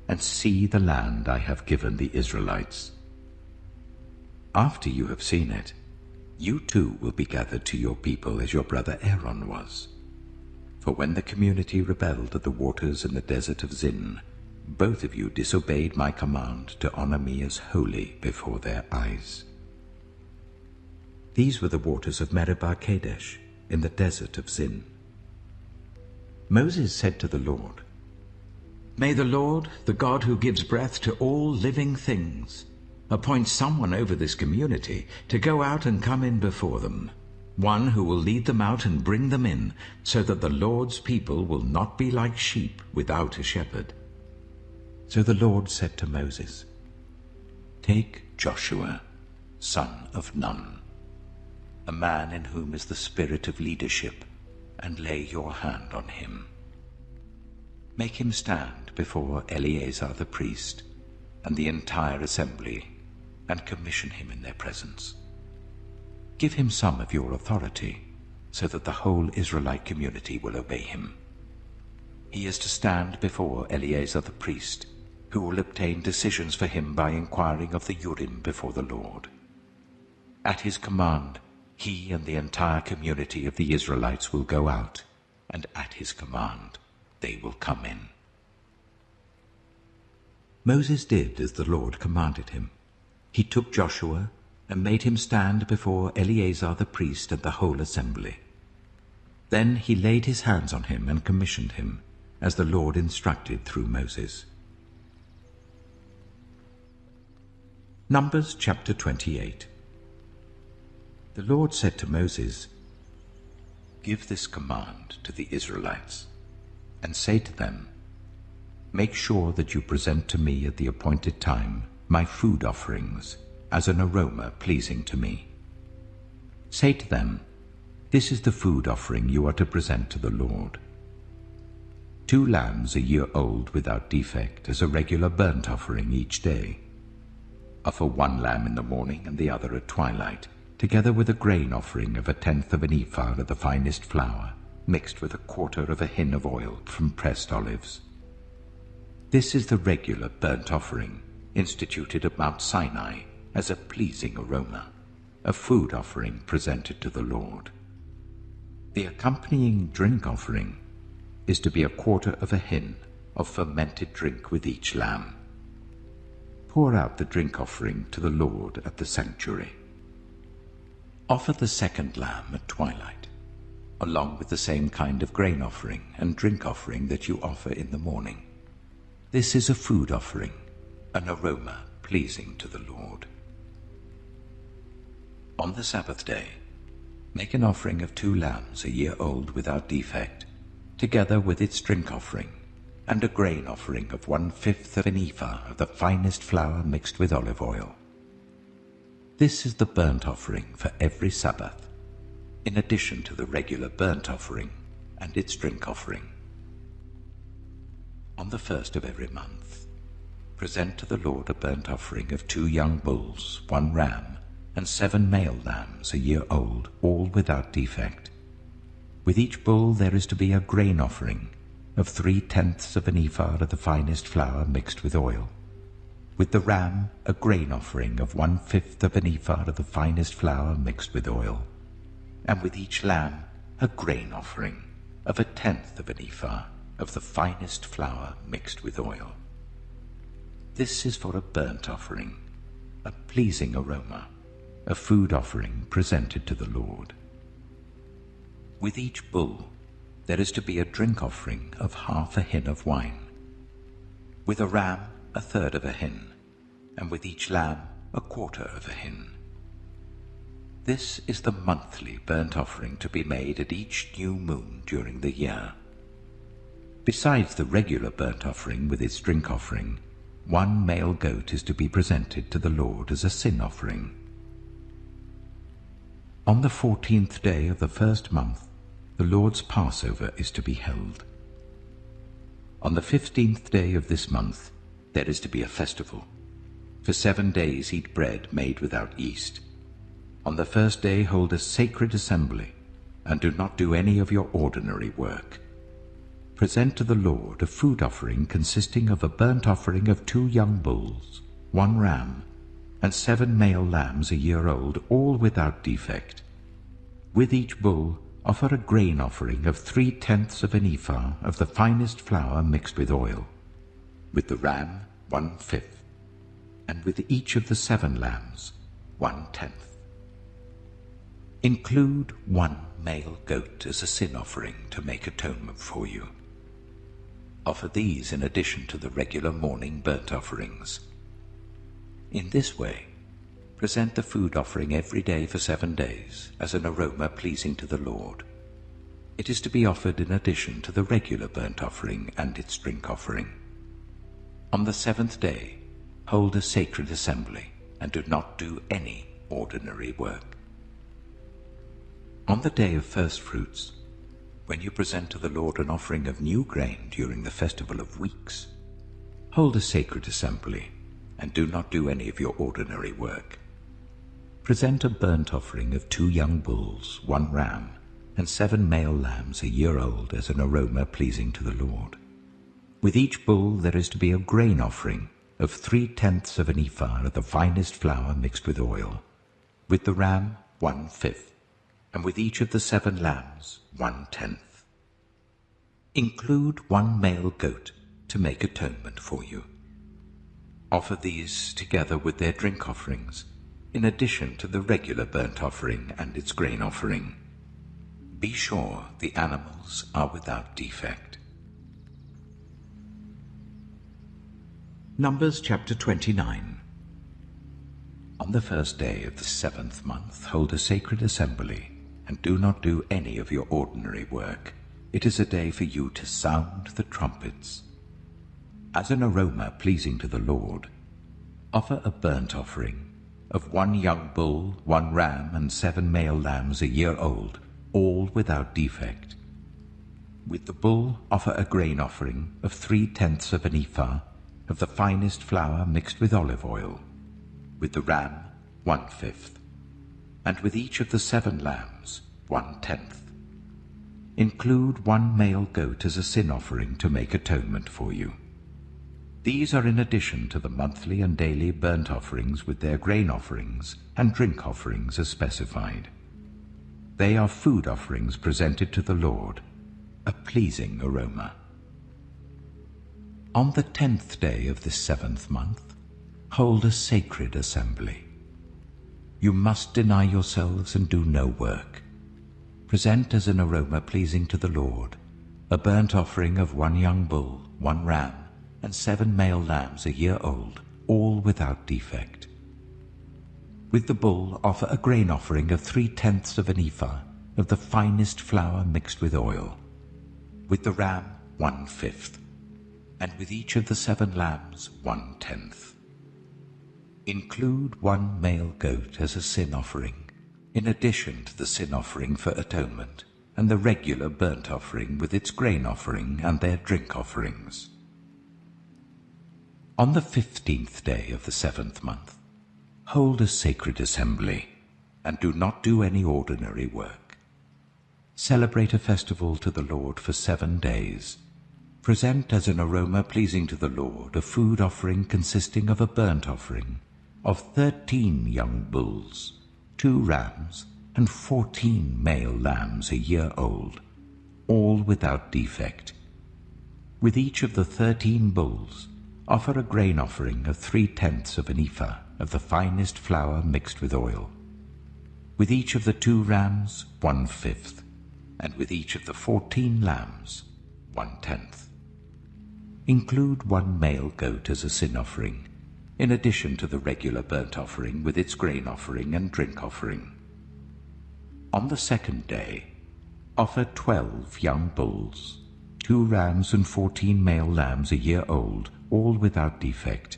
and see the land I have given the Israelites. After you have seen it, you too will be gathered to your people as your brother Aaron was. For when the community rebelled at the waters in the desert of Zin, both of you disobeyed my command to honor me as holy before their eyes." These were the waters of Meribah Kadesh in the desert of Zin. Moses said to the Lord, "May the Lord, the God who gives breath to all living things, appoint someone over this community to go out and come in before them, one who will lead them out and bring them in, so that the Lord's people will not be like sheep without a shepherd." So the Lord said to Moses, "Take Joshua, son of Nun, a man in whom is the spirit of leadership, and lay your hand on him. Make him stand before Eleazar the priest and the entire assembly, and commission him in their presence. Give him some of your authority, so that the whole Israelite community will obey him. He is to stand before Eleazar the priest, who will obtain decisions for him by inquiring of the Urim before the Lord. At his command, he and the entire community of the Israelites will go out, and at his command they will come in." Moses did as the Lord commanded him. He took Joshua and made him stand before Eleazar the priest and the whole assembly. Then he laid his hands on him and commissioned him, as the Lord instructed through Moses. Numbers chapter 28. The Lord said to Moses, "Give this command to the Israelites, and say to them, Make sure that you present to me at the appointed time my food offerings as an aroma pleasing to me. Say to them, This is the food offering you are to present to the Lord: 2 lambs a year old without defect as a regular burnt offering each day. Offer 1 lamb in the morning and the other at twilight, together with a grain offering of 1/10 of an ephah of the finest flour, mixed with 1/4 of a hin of oil from pressed olives. This is the regular burnt offering, instituted at Mount Sinai as a pleasing aroma, a food offering presented to the Lord. The accompanying drink offering is to be 1/4 of a hin of fermented drink with each lamb. Pour out the drink offering to the Lord at the sanctuary. Offer the 2nd lamb at twilight, along with the same kind of grain offering and drink offering that you offer in the morning. This is a food offering, an aroma pleasing to the Lord. On the Sabbath day, make an offering of 2 lambs a year old without defect, together with its drink offering, and a grain offering of 1/5 of an ephah of the finest flour mixed with olive oil. This is the burnt offering for every Sabbath, in addition to the regular burnt offering and its drink offering. On the 1st of every month, present to the Lord a burnt offering of 2 young bulls, 1 ram, and 7 male lambs a year old, all without defect. With each bull there is to be a grain offering of 3/10 of an ephah of the finest flour mixed with oil. With the ram, a grain offering of 1/5 of an ephah of the finest flour mixed with oil. And with each lamb, a grain offering of 1/10 of an ephah of the finest flour mixed with oil. This is for a burnt offering, a pleasing aroma, a food offering presented to the Lord. With each bull, there is to be a drink offering of 1/2 a hin of wine. With a ram, 1/3 of a hin, and with each lamb, 1/4 of a hin. This is the monthly burnt offering to be made at each new moon during the year. Besides the regular burnt offering with its drink offering, 1 male goat is to be presented to the Lord as a sin offering. On the 14th day of the 1st month, the Lord's Passover is to be held, On the 15th day of this month there is to be a festival. For 7 days eat bread made without yeast. On the first day hold a sacred assembly, and do not do any of your ordinary work. Present to the Lord a food offering consisting of a burnt offering of 2 young bulls, 1 ram, and 7 male lambs a year old, all without defect. With each bull offer a grain offering of 3/10 of an ephah of the finest flour mixed with oil. With the ram 1/5, and with each of the 7 lambs 1/10. Include 1 male goat as a sin offering to make atonement for you. Offer these in addition to the regular morning burnt offerings. In this way, present the food offering every day for 7 days as an aroma pleasing to the Lord. It is to be offered in addition to the regular burnt offering and its drink offering. On the 7th day, hold a sacred assembly, and do not do any ordinary work. On the day of first fruits, when you present to the Lord an offering of new grain during the festival of weeks, hold a sacred assembly, and do not do any of your ordinary work. Present a burnt offering of 2 young bulls, 1 ram, and 7 male lambs a year old as an aroma pleasing to the Lord. With each bull there is to be a grain offering of 3/10 of an ephah of the finest flour mixed with oil. With the ram 1/5, and with each of the 7 lambs 1/10. Include 1 male goat to make atonement for you. Offer these together with their drink offerings, in addition to the regular burnt offering and its grain offering. Be sure the animals are without defect. Numbers chapter 29. On the first day of the 7th month hold a sacred assembly, and do not do any of your ordinary work. It is a day for you to sound the trumpets. As an aroma pleasing to the Lord, offer a burnt offering of 1 young bull, 1 ram, and 7 male lambs a year old, all without defect. With the bull offer a grain offering of 3/10 of an ephah of the finest flour mixed with olive oil. With the ram 1/5, and with each of the 7 lambs 1/10. Include 1 male goat as a sin offering to make atonement for you. These are in addition to the monthly and daily burnt offerings with their grain offerings and drink offerings as specified. They are food offerings presented to the Lord, a pleasing aroma. On the 10th day of this 7th month, hold a sacred assembly. You must deny yourselves and do no work. Present as an aroma pleasing to the Lord a burnt offering of 1 young bull, 1 ram, and 7 male lambs a year old, all without defect. With the bull offer a grain offering of 3/10 of an ephah of the finest flour mixed with oil. With the ram 1/5, and with each of the 7 lambs 1/10. Include 1 male goat as a sin offering, in addition to the sin offering for atonement, and the regular burnt offering with its grain offering and their drink offerings. On the 15th day of the 7th month, hold a sacred assembly, and do not do any ordinary work. Celebrate a festival to the Lord for 7 days. Present as an aroma pleasing to the Lord a food offering consisting of a burnt offering of 13 young bulls, 2 rams, and 14 male lambs a year old, all without defect. With each of the 13 bulls, offer a grain offering of 3/10 of an ephah of the finest flour mixed with oil. With each of the 2 rams 1/5, and with each of the 14 lambs 1/10. Include 1 male goat as a sin offering, in addition to the regular burnt offering with its grain offering and drink offering. On the 2nd day, offer 12 young bulls, 2 rams, and 14 male lambs a year old, all without defect.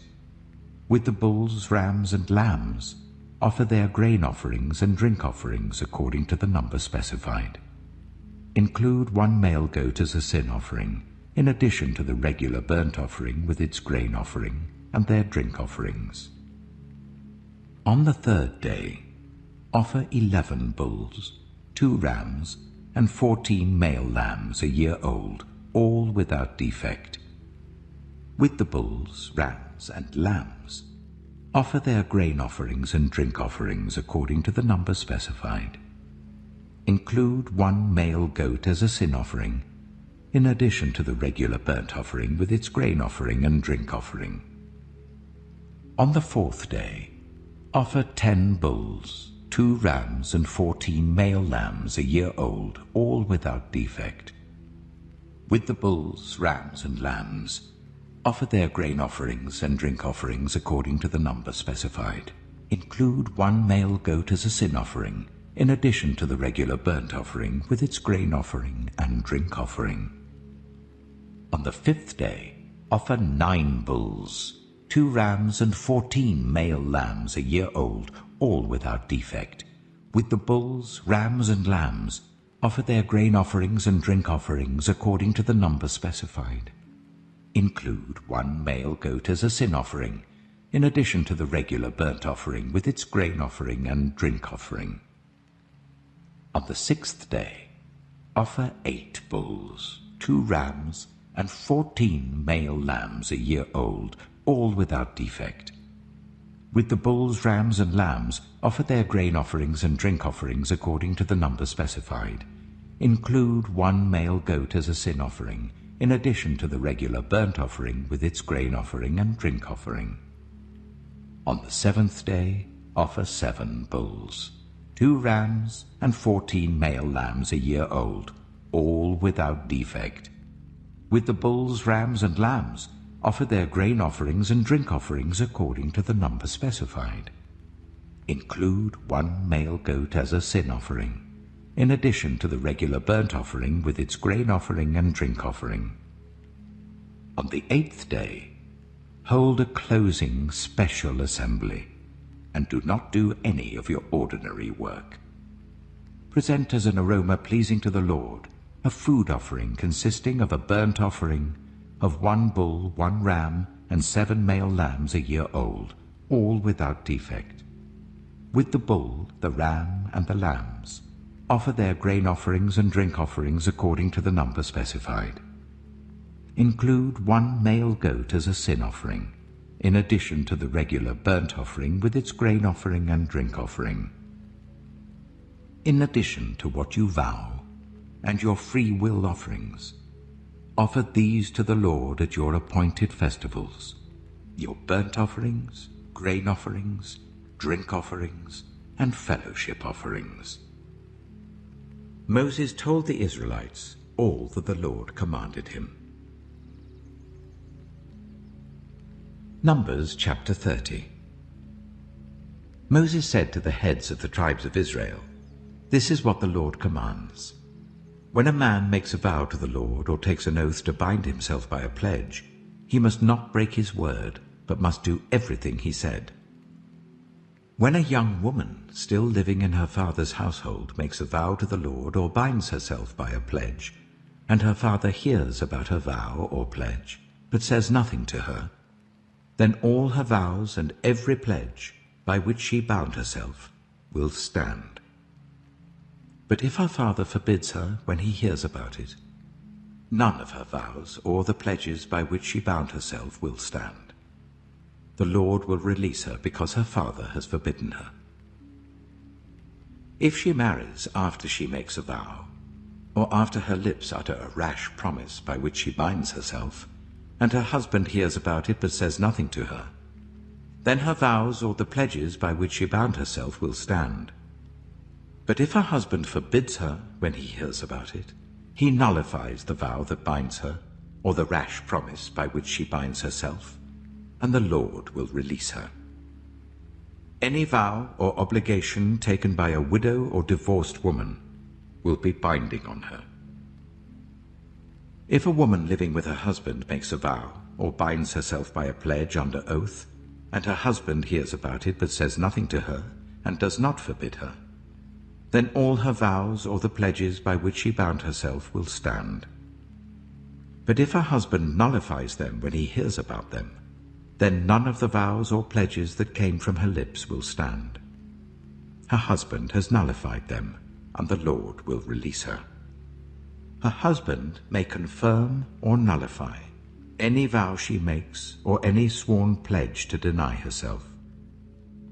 With the bulls, rams, and lambs, offer their grain offerings and drink offerings according to the number specified. Include 1 male goat as a sin offering, in addition to the regular burnt offering with its grain offering and their drink offerings. On the third day, offer 11 bulls, 2 rams, and 14 male lambs a year old, all without defect. With the bulls, rams, and lambs, offer their grain offerings and drink offerings according to the number specified. Include 1 male goat as a sin offering, in addition to the regular burnt offering with its grain offering and drink offering. On the fourth day, offer 10 bulls, 2 rams, and 14 male lambs a year old, all without defect. With the bulls, rams, and lambs, offer their grain offerings and drink offerings according to the number specified. Include 1 male goat as a sin offering, in addition to the regular burnt offering with its grain offering and drink offering. On the fifth day, offer 9 bulls, 2 rams, and 14 male lambs a year old, all without defect. With the bulls, rams, and lambs, offer their grain offerings and drink offerings according to the number specified. Include 1 male goat as a sin offering, in addition to the regular burnt offering with its grain offering and drink offering. On the sixth day, offer 8 bulls, 2 rams, and 14 male lambs a year old, all without defect. With the bulls, rams, and lambs, offer their grain offerings and drink offerings according to the number specified. Include 1 male goat as a sin offering, in addition to the regular burnt offering with its grain offering and drink offering. On the seventh day, offer 7 bulls, 2 rams, and 14 male lambs a year old, all without defect. With the bulls, rams, and lambs, offer their grain offerings and drink offerings according to the number specified. Include 1 male goat as a sin offering, in addition to the regular burnt offering with its grain offering and drink offering. On the 8th day, hold a closing special assembly, and do not do any of your ordinary work. Present as an aroma pleasing to the Lord a food offering consisting of a burnt offering of 1 bull, 1 ram, and 7 male lambs a year old, all without defect. With the bull, the ram, and the lambs, offer their grain offerings and drink offerings according to the number specified. Include 1 male goat as a sin offering, in addition to the regular burnt offering with its grain offering and drink offering. In addition to what you vow, and your free will offerings, offer these to the Lord at your appointed festivals: your burnt offerings, grain offerings, drink offerings, and fellowship offerings. Moses told the Israelites all that the Lord commanded him. Numbers chapter 30. Moses said to the heads of the tribes of Israel, "This is what the Lord commands. When a man makes a vow to the Lord or takes an oath to bind himself by a pledge, he must not break his word, but must do everything he said. When a young woman still living in her father's household makes a vow to the Lord or binds herself by a pledge, and her father hears about her vow or pledge, but says nothing to her, then all her vows and every pledge by which she bound herself will stand. But if her father forbids her when he hears about it, none of her vows or the pledges by which she bound herself will stand. The Lord will release her because her father has forbidden her. If she marries after she makes a vow, or after her lips utter a rash promise by which she binds herself, and her husband hears about it but says nothing to her, then her vows or the pledges by which she bound herself will stand. But if her husband forbids her when he hears about it, he nullifies the vow that binds her, or the rash promise by which she binds herself, and the Lord will release her. Any vow or obligation taken by a widow or divorced woman will be binding on her. If a woman living with her husband makes a vow or binds herself by a pledge under oath, and her husband hears about it but says nothing to her and does not forbid her, then all her vows or the pledges by which she bound herself will stand. But if her husband nullifies them when he hears about them, then none of the vows or pledges that came from her lips will stand. Her husband has nullified them, and the Lord will release her. Her husband may confirm or nullify any vow she makes or any sworn pledge to deny herself.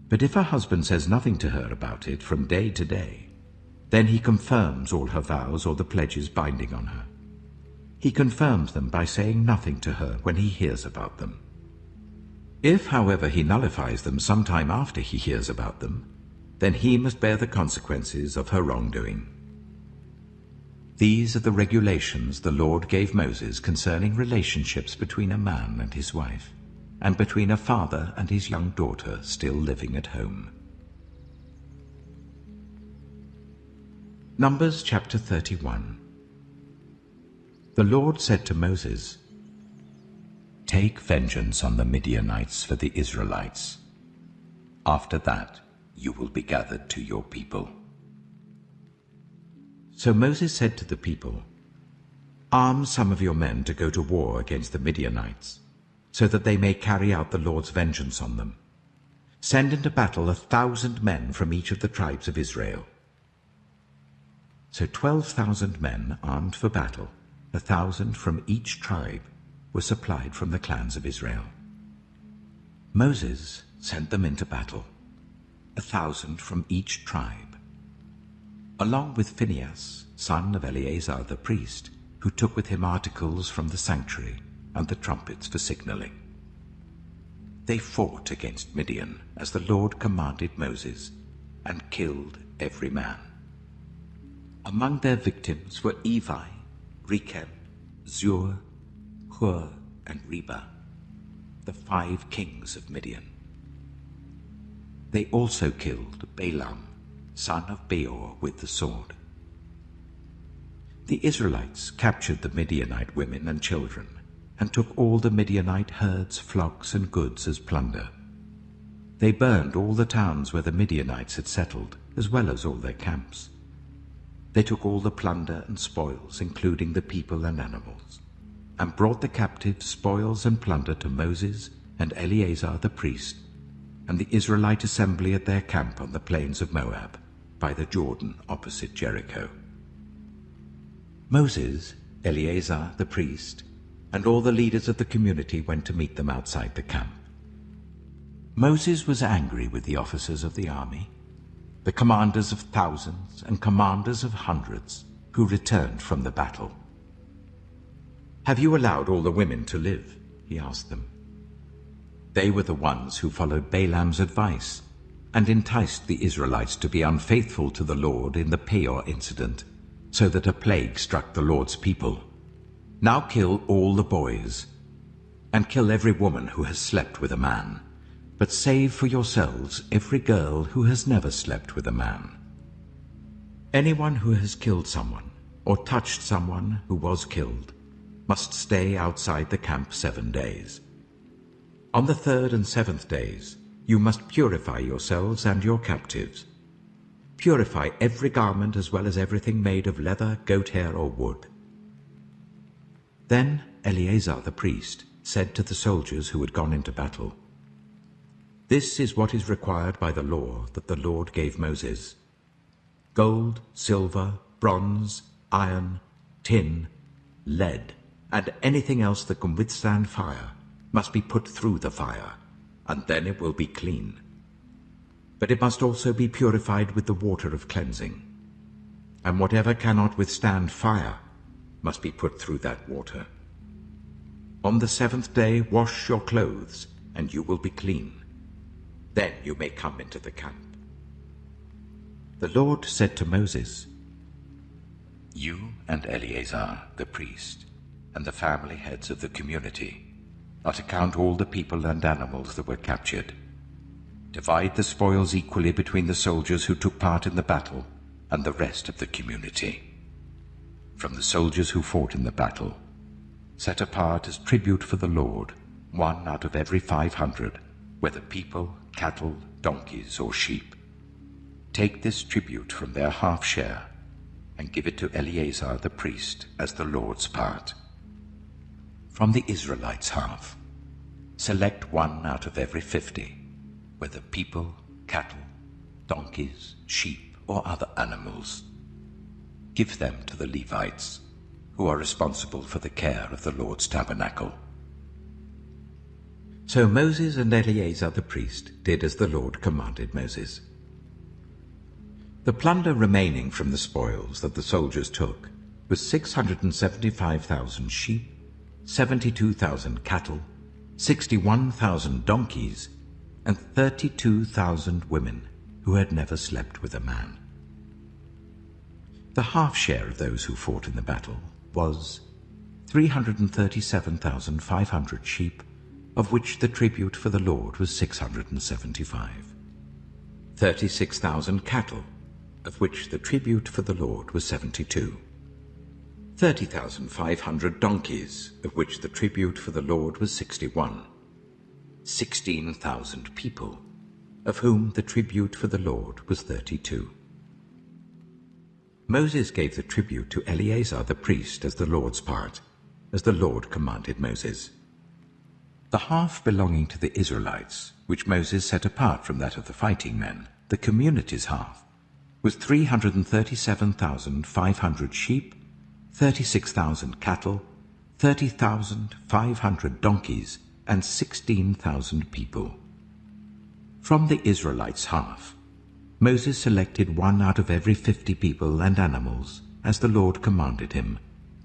But if her husband says nothing to her about it from day to day, then he confirms all her vows or the pledges binding on her. He confirms them by saying nothing to her when he hears about them. If, however, he nullifies them sometime after he hears about them, then he must bear the consequences of her wrongdoing. These are the regulations the Lord gave Moses concerning relationships between a man and his wife, and between a father and his young daughter still living at home. Numbers chapter 31. The Lord said to Moses, "Take vengeance on the Midianites for the Israelites. After that, you will be gathered to your people." So Moses said to the people, "Arm some of your men to go to war against the Midianites, so that they may carry out the Lord's vengeance on them. Send into battle 1,000 men from each of the tribes of Israel." So 12,000 men armed for battle, 1,000 from each tribe, were supplied from the clans of Israel. Moses sent them into battle, 1,000 from each tribe, along with Phinehas, son of Eleazar the priest, who took with him articles from the sanctuary and the trumpets for signaling. They fought against Midian, as the Lord commanded Moses, and killed every man. Among their victims were Evi, Rechem, Zur, Hur, and Reba, the 5 kings of Midian. They also killed Balaam, son of Beor, with the sword. The Israelites captured the Midianite women and children, and took all the Midianite herds, flocks, and goods as plunder. They burned all the towns where the Midianites had settled, as well as all their camps. They took all the plunder and spoils, including the people and animals, and brought the captives, spoils, and plunder to Moses and Eleazar the priest, and the Israelite assembly at their camp on the plains of Moab, by the Jordan opposite Jericho. Moses, Eleazar the priest, and all the leaders of the community went to meet them outside the camp. Moses was angry with the officers of the army, the commanders of thousands and commanders of hundreds, who returned from the battle. "Have you allowed all the women to live?" he asked them. They were the ones who followed Balaam's advice and enticed the Israelites to be unfaithful to the Lord in the Peor incident, so that a plague struck the Lord's people. Now kill all the boys, and kill every woman who has slept with a man, but save for yourselves every girl who has never slept with a man. Anyone who has killed someone, or touched someone who was killed, must stay outside the camp 7 days. On the 3rd and 7th days, you must purify yourselves and your captives. Purify every garment as well as everything made of leather, goat hair, or wood. Then Eleazar the priest said to the soldiers who had gone into battle, "This is what is required by the law that the Lord gave Moses. Gold, silver, bronze, iron, tin, lead, and anything else that can withstand fire must be put through the fire, and then it will be clean. But it must also be purified with the water of cleansing. And whatever cannot withstand fire must be put through that water. On the 7th day wash your clothes, and you will be clean. Then you may come into the camp." The Lord said to Moses, "You and Eleazar the priest, and the family heads of the community, are to count all the people and animals that were captured. Divide the spoils equally between the soldiers who took part in the battle and the rest of the community. From the soldiers who fought in the battle, set apart as tribute for the Lord 1 out of every 500, whether people, cattle, donkeys, or sheep. Take this tribute from their half share and give it to Eleazar the priest as the Lord's part. From the Israelites' half, select one out of every 50, whether people, cattle, donkeys, sheep, or other animals. Give them to the Levites, who are responsible for the care of the Lord's tabernacle." So Moses and Eleazar the priest did as the Lord commanded Moses. The plunder remaining from the spoils that the soldiers took was 675,000 sheep, 72,000 cattle, 61,000 donkeys, and 32,000 women who had never slept with a man. The half share of those who fought in the battle was 337,500 sheep, of which the tribute for the Lord was 675. 36,000 cattle, of which the tribute for the Lord was 72. 30,500 donkeys, of which the tribute for the Lord was 61. 16,000 people, of whom the tribute for the Lord was 32. Moses gave the tribute to Eleazar the priest as the Lord's part, as the Lord commanded Moses. The half belonging to the Israelites, which Moses set apart from that of the fighting men, the community's half, was 337,500 sheep, 36,000 cattle, 30,500 donkeys, and 16,000 people. From the Israelites' half, Moses selected one out of every 50 people and animals, as the Lord commanded him,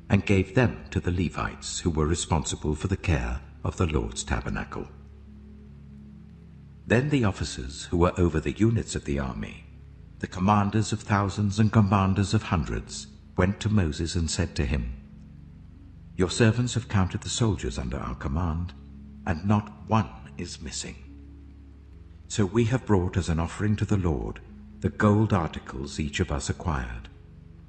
and gave them to the Levites, who were responsible for the care of the Lord's tabernacle. Then the officers who were over the units of the army, the commanders of thousands and commanders of hundreds, went to Moses and said to him, "Your servants have counted the soldiers under our command, and not one is missing. So we have brought as an offering to the Lord the gold articles each of us acquired,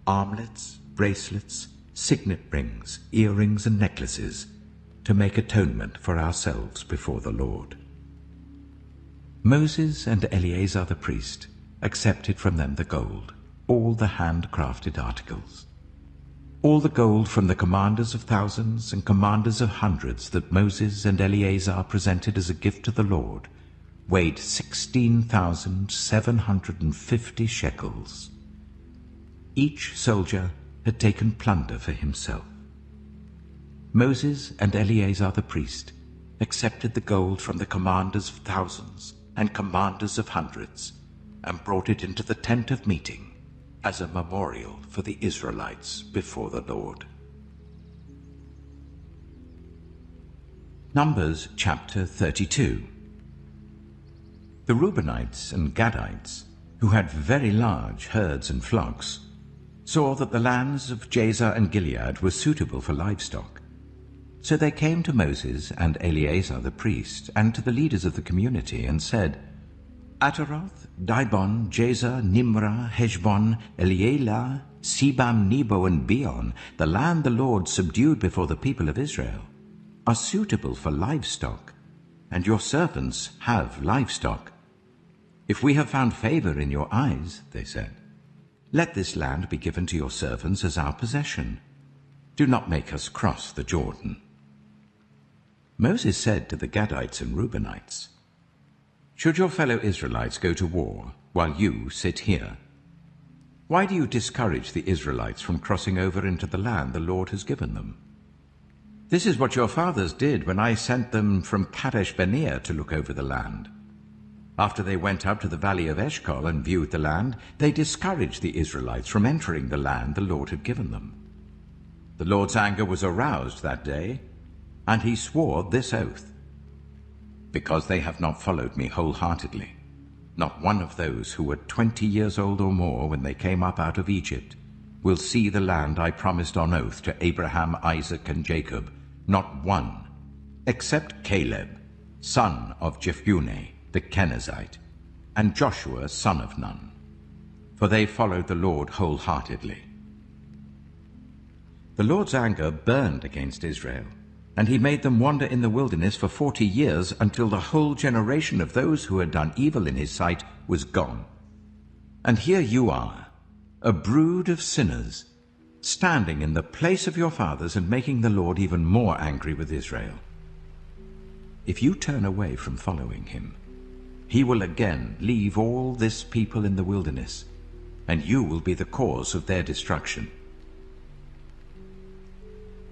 armlets, bracelets, signet rings, earrings, and necklaces, to make atonement for ourselves before the Lord." Moses and Eleazar the priest accepted from them the gold, all the handcrafted articles. All the gold from the commanders of thousands and commanders of hundreds that Moses and Eleazar presented as a gift to the Lord weighed 16,750 shekels. Each soldier had taken plunder for himself. Moses and Eleazar the priest accepted the gold from the commanders of thousands and commanders of hundreds and brought it into the tent of meeting as a memorial for the Israelites before the Lord. Numbers chapter 32. The Reubenites and Gadites, who had very large herds and flocks, saw that the lands of Jazer and Gilead were suitable for livestock. So they came to Moses and Eleazar the priest and to the leaders of the community and said, "Ataroth, Dibon, Jazer, Nimrah, Heshbon, Elealeh, Sebam, Nebo, and Beon, the land the Lord subdued before the people of Israel, are suitable for livestock, and your servants have livestock. If we have found favor in your eyes," they said, "let this land be given to your servants as our possession. Do not make us cross the Jordan." Moses said to the Gadites and Reubenites, "Should your fellow Israelites go to war while you sit here? Why do you discourage the Israelites from crossing over into the land the Lord has given them? This is what your fathers did when I sent them from Kadesh Barnea to look over the land. After they went up to the valley of Eshcol and viewed the land, they discouraged the Israelites from entering the land the Lord had given them. The Lord's anger was aroused that day, and he swore this oath: because they have not followed me wholeheartedly, not one of those who were 20 years old or more when they came up out of Egypt will see the land I promised on oath to Abraham, Isaac, and Jacob, not one, except Caleb, son of Jephunneh, the Kenizzite, and Joshua, son of Nun, for they followed the Lord wholeheartedly. The Lord's anger burned against Israel, and he made them wander in the wilderness for 40 years until the whole generation of those who had done evil in his sight was gone. And here you are, a brood of sinners, standing in the place of your fathers and making the Lord even more angry with Israel. If you turn away from following him, he will again leave all this people in the wilderness, and you will be the cause of their destruction."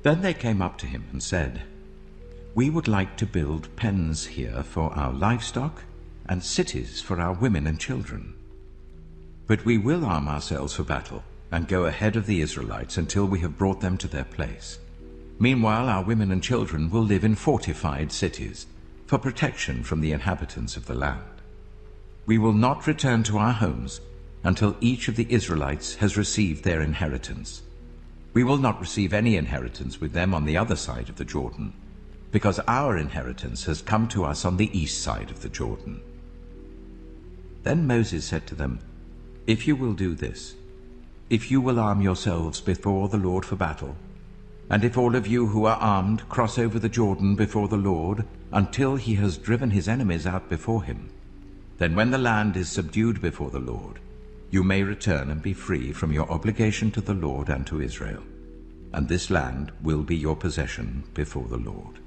Then they came up to him and said, "We would like to build pens here for our livestock and cities for our women and children. But we will arm ourselves for battle and go ahead of the Israelites until we have brought them to their place. Meanwhile, our women and children will live in fortified cities for protection from the inhabitants of the land. We will not return to our homes until each of the Israelites has received their inheritance. We will not receive any inheritance with them on the other side of the Jordan, because our inheritance has come to us on the east side of the Jordan." Then Moses said to them, "If you will do this, if you will arm yourselves before the Lord for battle, and if all of you who are armed cross over the Jordan before the Lord until he has driven his enemies out before him, then when the land is subdued before the Lord, you may return and be free from your obligation to the Lord and to Israel, and this land will be your possession before the Lord.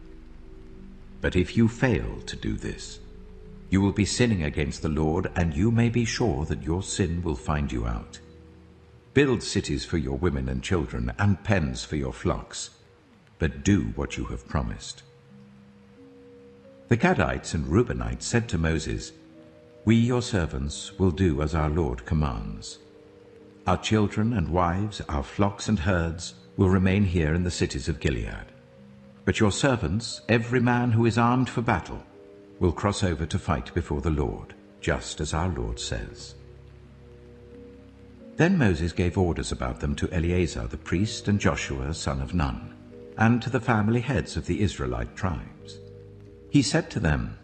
But if you fail to do this, you will be sinning against the Lord, and you may be sure that your sin will find you out. Build cities for your women and children, and pens for your flocks, but do what you have promised." The Gadites and Reubenites said to Moses, "We, your servants, will do as our Lord commands. Our children and wives, our flocks and herds, will remain here in the cities of Gilead. But your servants, every man who is armed for battle, will cross over to fight before the Lord, just as our Lord says." Then Moses gave orders about them to Eleazar the priest and Joshua son of Nun, and to the family heads of the Israelite tribes. He said to them,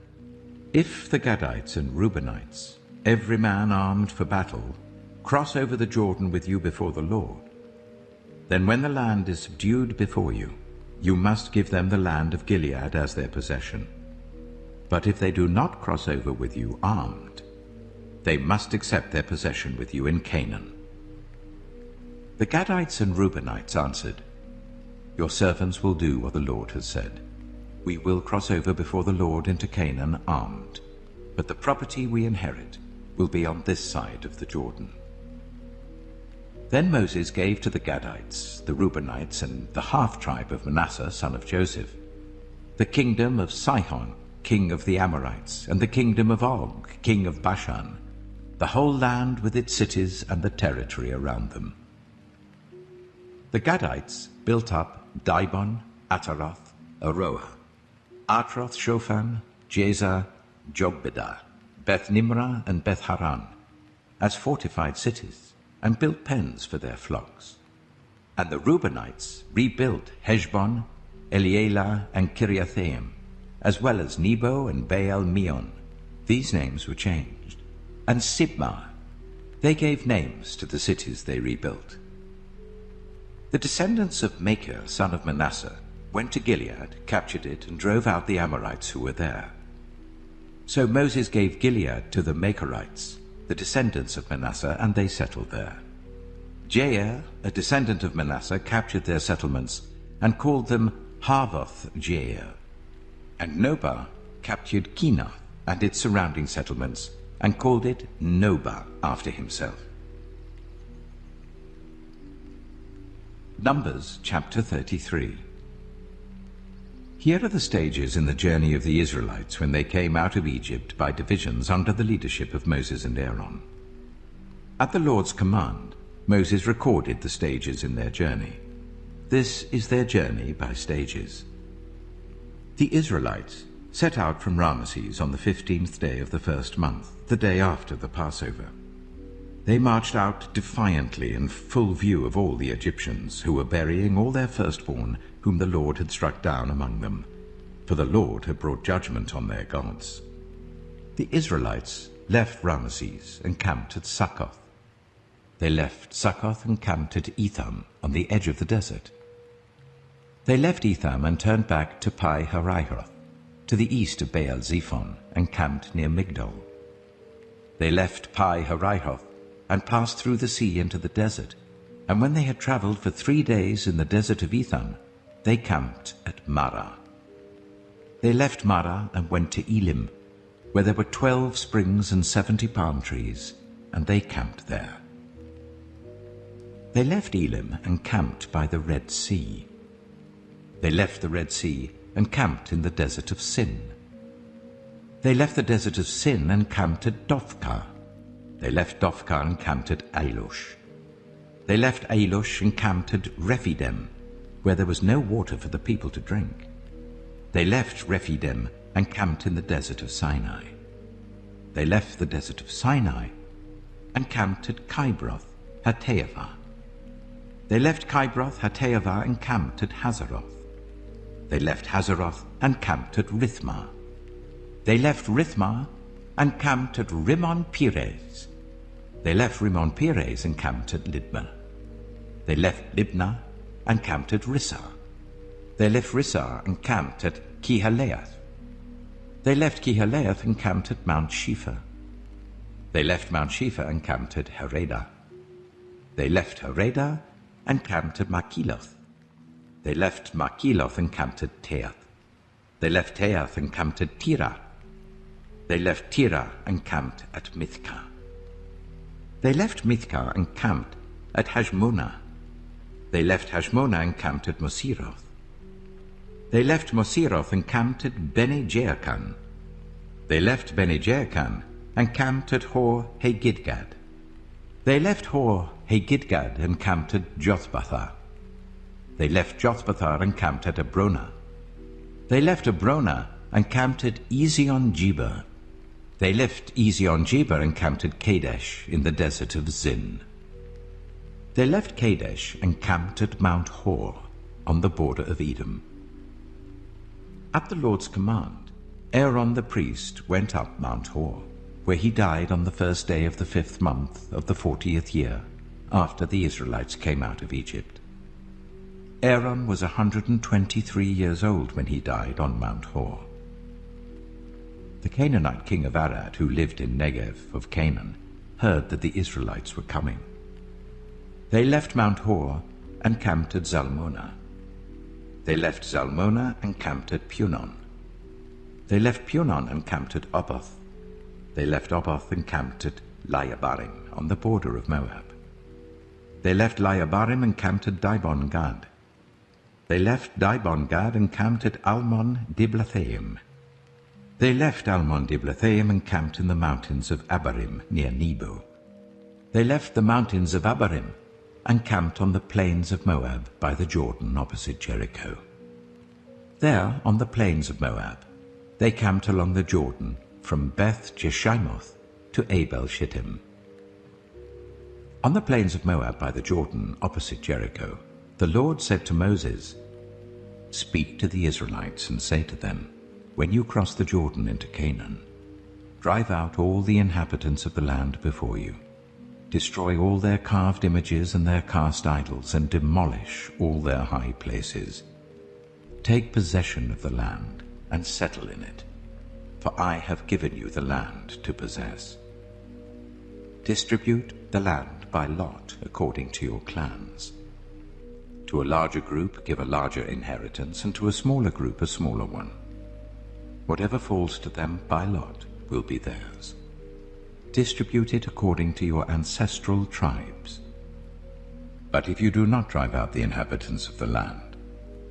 "If the Gadites and Reubenites, every man armed for battle, cross over the Jordan with you before the Lord, then when the land is subdued before you, you must give them the land of Gilead as their possession. But if they do not cross over with you armed, they must accept their possession with you in Canaan." The Gadites and Reubenites answered, "Your servants will do what the Lord has said. We will cross over before the Lord into Canaan armed, but the property we inherit will be on this side of the Jordan." Then Moses gave to the Gadites, the Reubenites, and the half-tribe of Manasseh, son of Joseph, the kingdom of Sihon, king of the Amorites, and the kingdom of Og, king of Bashan, the whole land with its cities and the territory around them. The Gadites built up Dibon, Ataroth, Aroah, Atroth-Shophan, Jazer, Jogbedah, Beth-Nimrah, and Beth-Haran, as fortified cities, and built pens for their flocks. And the Reubenites rebuilt Heshbon, Elealeh, and Kiriathaim, as well as Nebo and Baal-Meon. These names were changed. And Sibmah. They gave names to the cities they rebuilt. The descendants of Machir, son of Manasseh, went to Gilead, captured it, and drove out the Amorites who were there. So Moses gave Gilead to the Machirites, the descendants of Manasseh, and they settled there. Jair, a descendant of Manasseh, captured their settlements and called them Havoth-Jair. And Nobah captured Kenath and its surrounding settlements and called it Nobah after himself. Numbers chapter 33. Here are the stages in the journey of the Israelites when they came out of Egypt by divisions under the leadership of Moses and Aaron. At the Lord's command, Moses recorded the stages in their journey. This is their journey by stages. The Israelites set out from Ramesses on the 15th day of the first month, the day after the Passover. They marched out defiantly in full view of all the Egyptians, who were burying all their firstborn whom the Lord had struck down among them, for the Lord had brought judgment on their gods. The Israelites left Ramesses and camped at Succoth. They left Succoth and camped at Etham on the edge of the desert. They left Etham and turned back to Pi-hahiroth, to the east of Baal-zephon, and camped near Migdol. They left Pi-hahiroth and passed through the sea into the desert, And when they had traveled for 3 days in the desert of Ethan, they camped at Marah. They left Marah and went to Elim, where there were 12 springs and 70 palm trees, and they camped there. They left Elim and camped by the Red Sea. They left the Red Sea and camped in the desert of Sin. They left the desert of Sin and camped at Dophkah. They left Dophkah and camped at Alush. They left Alush and camped at Rephidim, where there was no water for the people to drink. They left Rephidim and camped in the desert of Sinai. They left the desert of Sinai and camped at Kibroth Hattaavah. They left Kibroth Hattaavah and camped at Hazeroth. They left Hazeroth and camped at Rithmah. They left Rithmah and camped at Rimmon Perez. They left Rimmon Perez and camped at Libnah. They left Libnah and camped at Rissah. They left Rissah and camped at Kehalath. They left Kehalath and camped at Mount Shepha. They left Mount Shepha and camped at Haredah. They left Haredah and camped at Makheloth. They left Makheloth and camped at Teath. They left Teath and camped at Tirah. They left Tirah and camped at Mithkah. They left Mithkah and camped at Hashmonah. They left Hashmonah and camped at Moseroth. They left Moseroth and camped at Bene Jaakan. They left Bene Jaakan and camped at Hor Hagidgad. They left Hor Hagidgad and camped at Jothbathah. They left Jothbathah and camped at Abronah. They left Abronah and camped at Ezion-Geber. They left Ezion-Geber and camped at Kadesh in the desert of Zin. They left Kadesh and camped at Mount Hor on the border of Edom. At the Lord's command, Aaron the priest went up Mount Hor, where he died on the first day of the 5th month of the 40th year after the Israelites came out of Egypt. Aaron was 123 years old when he died on Mount Hor. The Canaanite king of Arad, who lived in Negev of Canaan, heard that the Israelites were coming. They left Mount Hor and camped at Zalmonah. They left Zalmonah and camped at Punon. They left Punon and camped at Oboth. They left Oboth and camped at Layabarim on the border of Moab. They left Layabarim and camped at Dibon-Gad. They left Dibon-Gad and camped at Almon-Diblathaim. They left Almon-Diblathaim and camped in the mountains of Abarim near Nebo. They left the mountains of Abarim and camped on the plains of Moab by the Jordan opposite Jericho. There, on the plains of Moab, they camped along the Jordan from Beth Jeshimoth to Abel Shittim. On the plains of Moab by the Jordan opposite Jericho, the Lord said to Moses, "Speak to the Israelites and say to them, when you cross the Jordan into Canaan, drive out all the inhabitants of the land before you. Destroy all their carved images and their cast idols, and demolish all their high places. Take possession of the land and settle in it, for I have given you the land to possess. Distribute the land by lot according to your clans. To a larger group give a larger inheritance, and to a smaller group a smaller one. Whatever falls to them by lot will be theirs. Distribute it according to your ancestral tribes. But if you do not drive out the inhabitants of the land,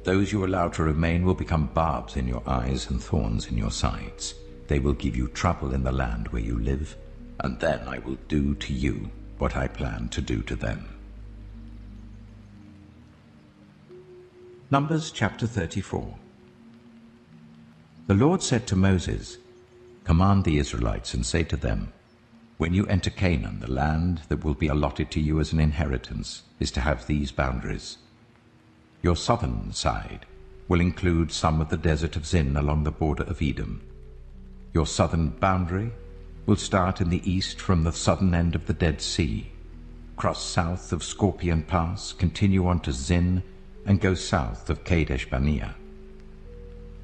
those you allow to remain will become barbs in your eyes and thorns in your sides. They will give you trouble in the land where you live, and then I will do to you what I plan to do to them." Numbers chapter 34. The Lord said to Moses, "Command the Israelites and say to them, when you enter Canaan, the land that will be allotted to you as an inheritance is to have these boundaries. Your southern side will include some of the desert of Zin along the border of Edom. Your southern boundary will start in the east from the southern end of the Dead Sea, cross south of Scorpion Pass, continue on to Zin, and go south of Kadesh Barnea.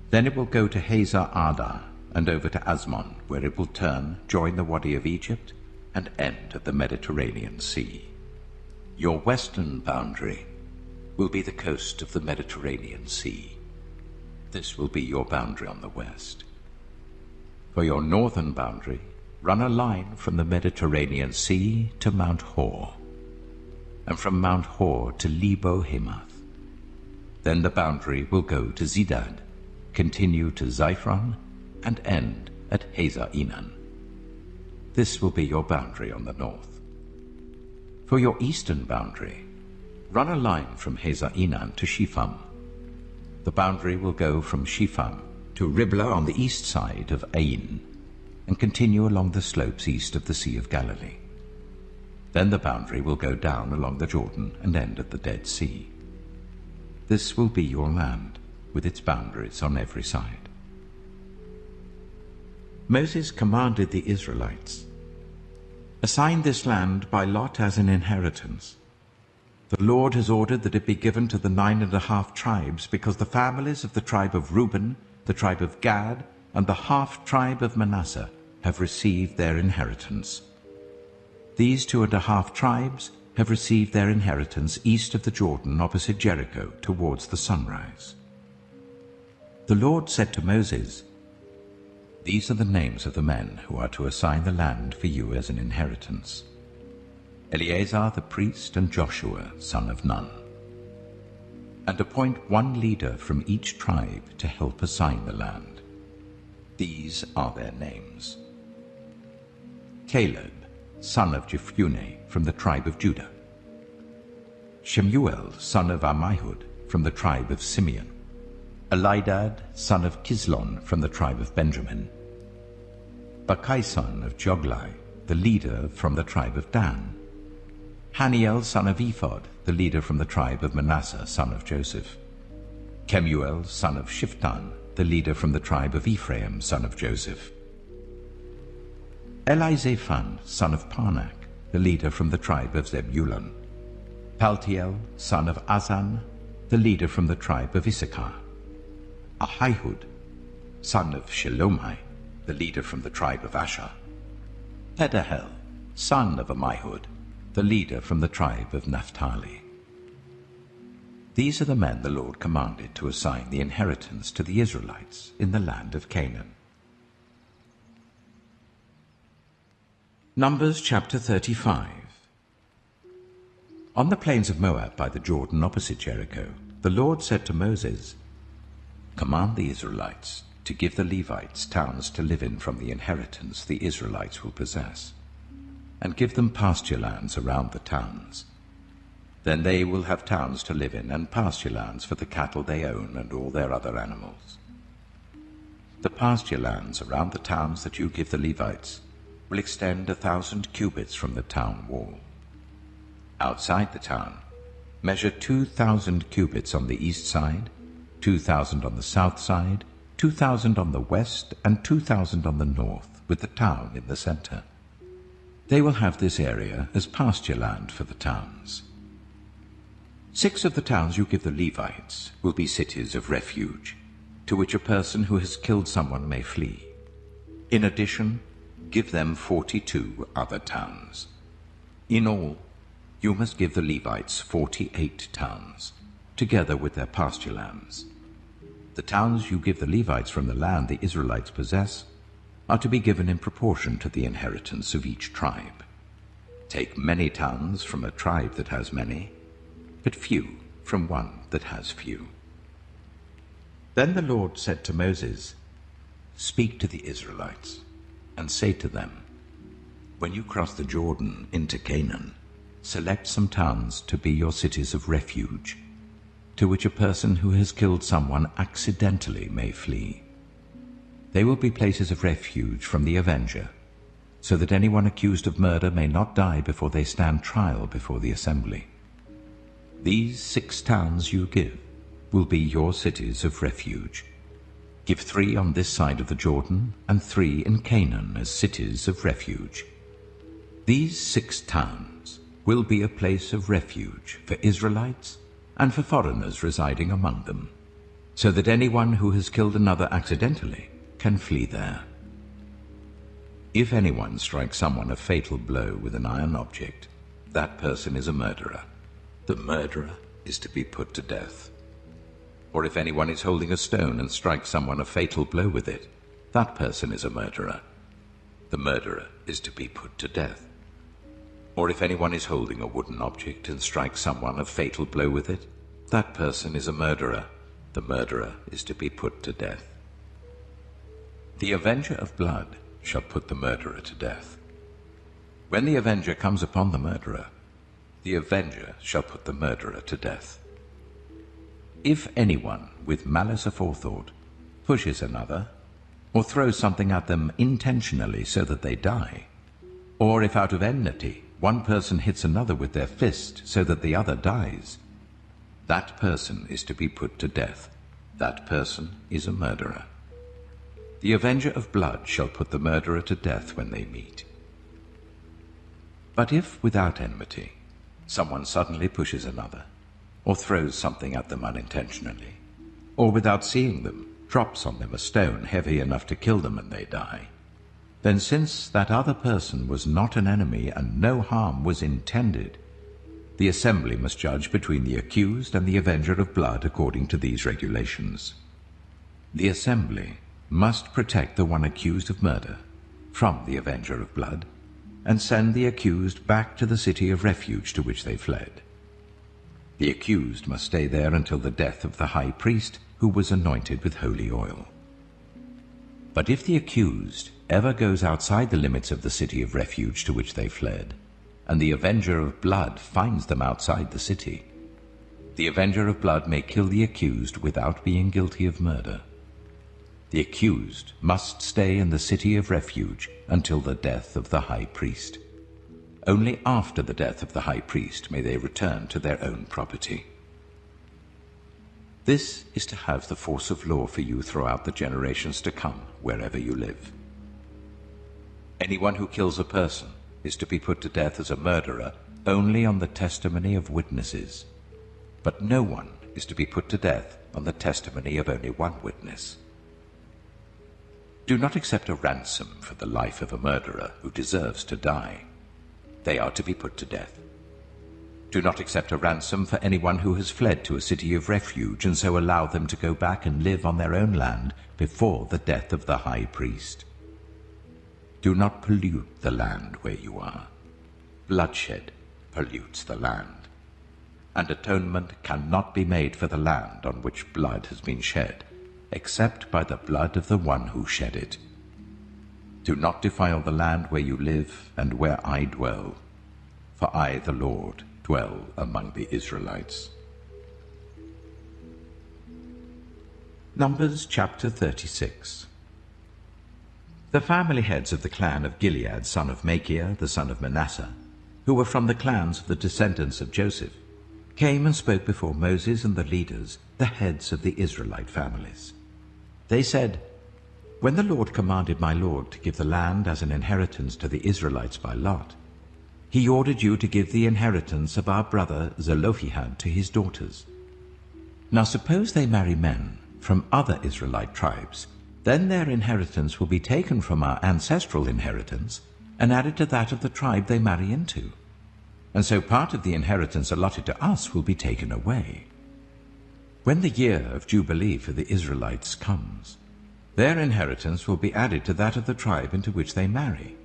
Then it will go to Hazar Adah and over to Asmon, where it will turn, join the Wadi of Egypt, and end at the Mediterranean Sea. Your western boundary will be the coast of the Mediterranean Sea. This will be your boundary on the west. For your northern boundary, run a line from the Mediterranean Sea to Mount Hor, and from Mount Hor to Lebo-Hamath. Then the boundary will go to Zidad, continue to Ziphron, and end at Hazar-Enan. This will be your boundary on the north. For your eastern boundary, run a line from Hazar-Enan to Shepham. The boundary will go from Shepham to Riblah on the east side of Ain, and continue along the slopes east of the Sea of Galilee. Then the boundary will go down along the Jordan and end at the Dead Sea. This will be your land, with its boundaries on every side. Moses commanded the Israelites, "Assign this land by lot as an inheritance. The Lord has ordered that it be given to the 9.5 tribes, because the families of the tribe of Reuben, the tribe of Gad, and the half-tribe of Manasseh have received their inheritance. These 2.5 tribes have received their inheritance east of the Jordan opposite Jericho towards the sunrise." The Lord said to Moses, "These are the names of the men who are to assign the land for you as an inheritance: Eleazar the priest and Joshua son of Nun. And appoint one leader from each tribe to help assign the land. These are their names: Caleb, son of Jephunneh, from the tribe of Judah; Shemuel, son of Ammihud, from the tribe of Simeon; Elidad, son of Kislon, from the tribe of Benjamin; Bakai, son of Joglai, the leader, from the tribe of Dan; Haniel, son of Ephod, the leader, from the tribe of Manasseh, son of Joseph; Kemuel, son of Shiftan, the leader, from the tribe of Ephraim, son of Joseph; Elizaphan, son of Parnak, the leader, from the tribe of Zebulun; Paltiel, son of Azan, the leader, from the tribe of Issachar; Ahihud, son of Shelomai, the leader, from the tribe of Asher; Pedahel, son of Ammihud, the leader, from the tribe of Naphtali. These are the men the Lord commanded to assign the inheritance to the Israelites in the land of Canaan. Numbers chapter 35. On the plains of Moab by the Jordan opposite Jericho, the Lord said to Moses, "Command the Israelites to give the Levites towns to live in from the inheritance the Israelites will possess, and give them pasture lands around the towns. Then they will have towns to live in and pasture lands for the cattle they own and all their other animals. The pasture lands around the towns that you give the Levites will extend 1,000 cubits from the town wall. Outside the town, measure 2,000 cubits on the east side, 2,000 on the south side, 2,000 on the west, and 2,000 on the north, with the town in the center. They will have this area as pasture land for the towns. 6 of the towns you give the Levites will be cities of refuge, to which a person who has killed someone may flee. In addition, give them 42 other towns. In all, you must give the Levites 48 towns, together with their pasture lands. The towns you give the Levites from the land the Israelites possess are to be given in proportion to the inheritance of each tribe. Take many towns from a tribe that has many, but few from one that has few." Then the Lord said to Moses, "Speak to the Israelites, and say to them, when you cross the Jordan into Canaan, select some towns to be your cities of refuge, to which a person who has killed someone accidentally may flee. They will be places of refuge from the avenger, so that anyone accused of murder may not die before they stand trial before the assembly. These 6 towns you give will be your cities of refuge. Give 3 on this side of the Jordan, and 3 in Canaan as cities of refuge. These 6 towns will be a place of refuge for Israelites and for foreigners residing among them, so that anyone who has killed another accidentally can flee there. If anyone strikes someone a fatal blow with an iron object, that person is a murderer. The murderer is to be put to death. Or if anyone is holding a stone and strikes someone a fatal blow with it, that person is a murderer. The murderer is to be put to death. Or if anyone is holding a wooden object and strikes someone a fatal blow with it, that person is a murderer. The murderer is to be put to death. The avenger of blood shall put the murderer to death. When the avenger comes upon the murderer, the avenger shall put the murderer to death. If anyone with malice aforethought pushes another, or throws something at them intentionally so that they die, or if out of enmity one person hits another with their fist so that the other dies, that person is to be put to death. That person is a murderer. The avenger of blood shall put the murderer to death when they meet. But if without enmity someone suddenly pushes another, or throws something at them unintentionally, or without seeing them drops on them a stone heavy enough to kill them and they die, then since that other person was not an enemy and no harm was intended, the assembly must judge between the accused and the avenger of blood according to these regulations. The assembly must protect the one accused of murder from the avenger of blood, and send the accused back to the city of refuge to which they fled. The accused must stay there until the death of the high priest, who was anointed with holy oil. But if the accused ever goes outside the limits of the city of refuge to which they fled, and the avenger of blood finds them outside the city, the avenger of blood may kill the accused without being guilty of murder. The accused must stay in the city of refuge until the death of the high priest. Only after the death of the high priest may they return to their own property. This is to have the force of law for you throughout the generations to come, wherever you live. Anyone who kills a person is to be put to death as a murderer only on the testimony of witnesses, but no one is to be put to death on the testimony of only one witness. Do not accept a ransom for the life of a murderer who deserves to die. They are to be put to death. Do not accept a ransom for anyone who has fled to a city of refuge and so allow them to go back and live on their own land before the death of the high priest. Do not pollute the land where you are. Bloodshed pollutes the land, and atonement cannot be made for the land on which blood has been shed, except by the blood of the one who shed it. Do not defile the land where you live and where I dwell, for I, the Lord, dwell among the Israelites. Numbers chapter 36. The family heads of the clan of Gilead, son of Machir, the son of Manasseh, who were from the clans of the descendants of Joseph, came and spoke before Moses and the leaders, the heads of the Israelite families. They said, "When the Lord commanded my Lord to give the land as an inheritance to the Israelites by lot, he ordered you to give the inheritance of our brother Zelophehad to his daughters. Now suppose they marry men from other Israelite tribes, then their inheritance will be taken from our ancestral inheritance and added to that of the tribe they marry into. And so part of the inheritance allotted to us will be taken away. When the year of Jubilee for the Israelites comes, their inheritance will be added to that of the tribe into which they marry,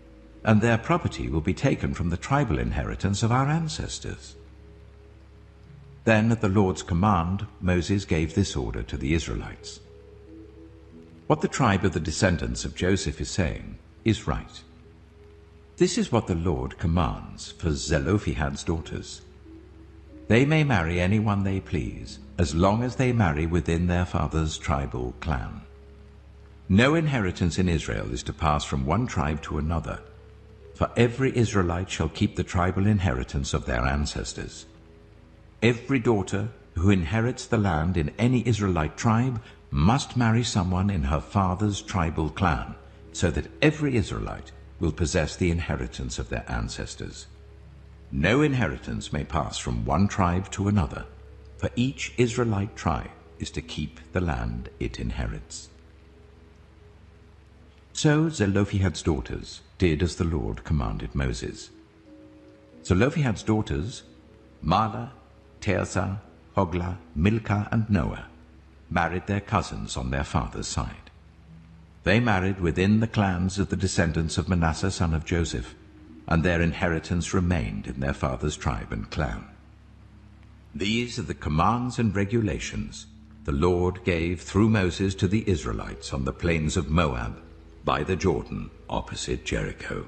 and their property will be taken from the tribal inheritance of our ancestors." Then at the Lord's command, Moses gave this order to the Israelites. What the tribe of the descendants of Joseph is saying is right. This is what the Lord commands for Zelophehad's daughters. They may marry anyone they please, as long as they marry within their father's tribal clan. No inheritance in Israel is to pass from one tribe to another, for every Israelite shall keep the tribal inheritance of their ancestors. Every daughter who inherits the land in any Israelite tribe must marry someone in her father's tribal clan, so that every Israelite will possess the inheritance of their ancestors. No inheritance may pass from one tribe to another, for each Israelite tribe is to keep the land it inherits. So Zelophehad's daughters did as the Lord commanded Moses. Zelophehad's daughters, Mahlah, Tirzah, Hoglah, Milcah, and Noah, married their cousins on their father's side. They married within the clans of the descendants of Manasseh son of Joseph, and their inheritance remained in their father's tribe and clan. These are the commands and regulations the Lord gave through Moses to the Israelites on the plains of Moab, by the Jordan, opposite Jericho.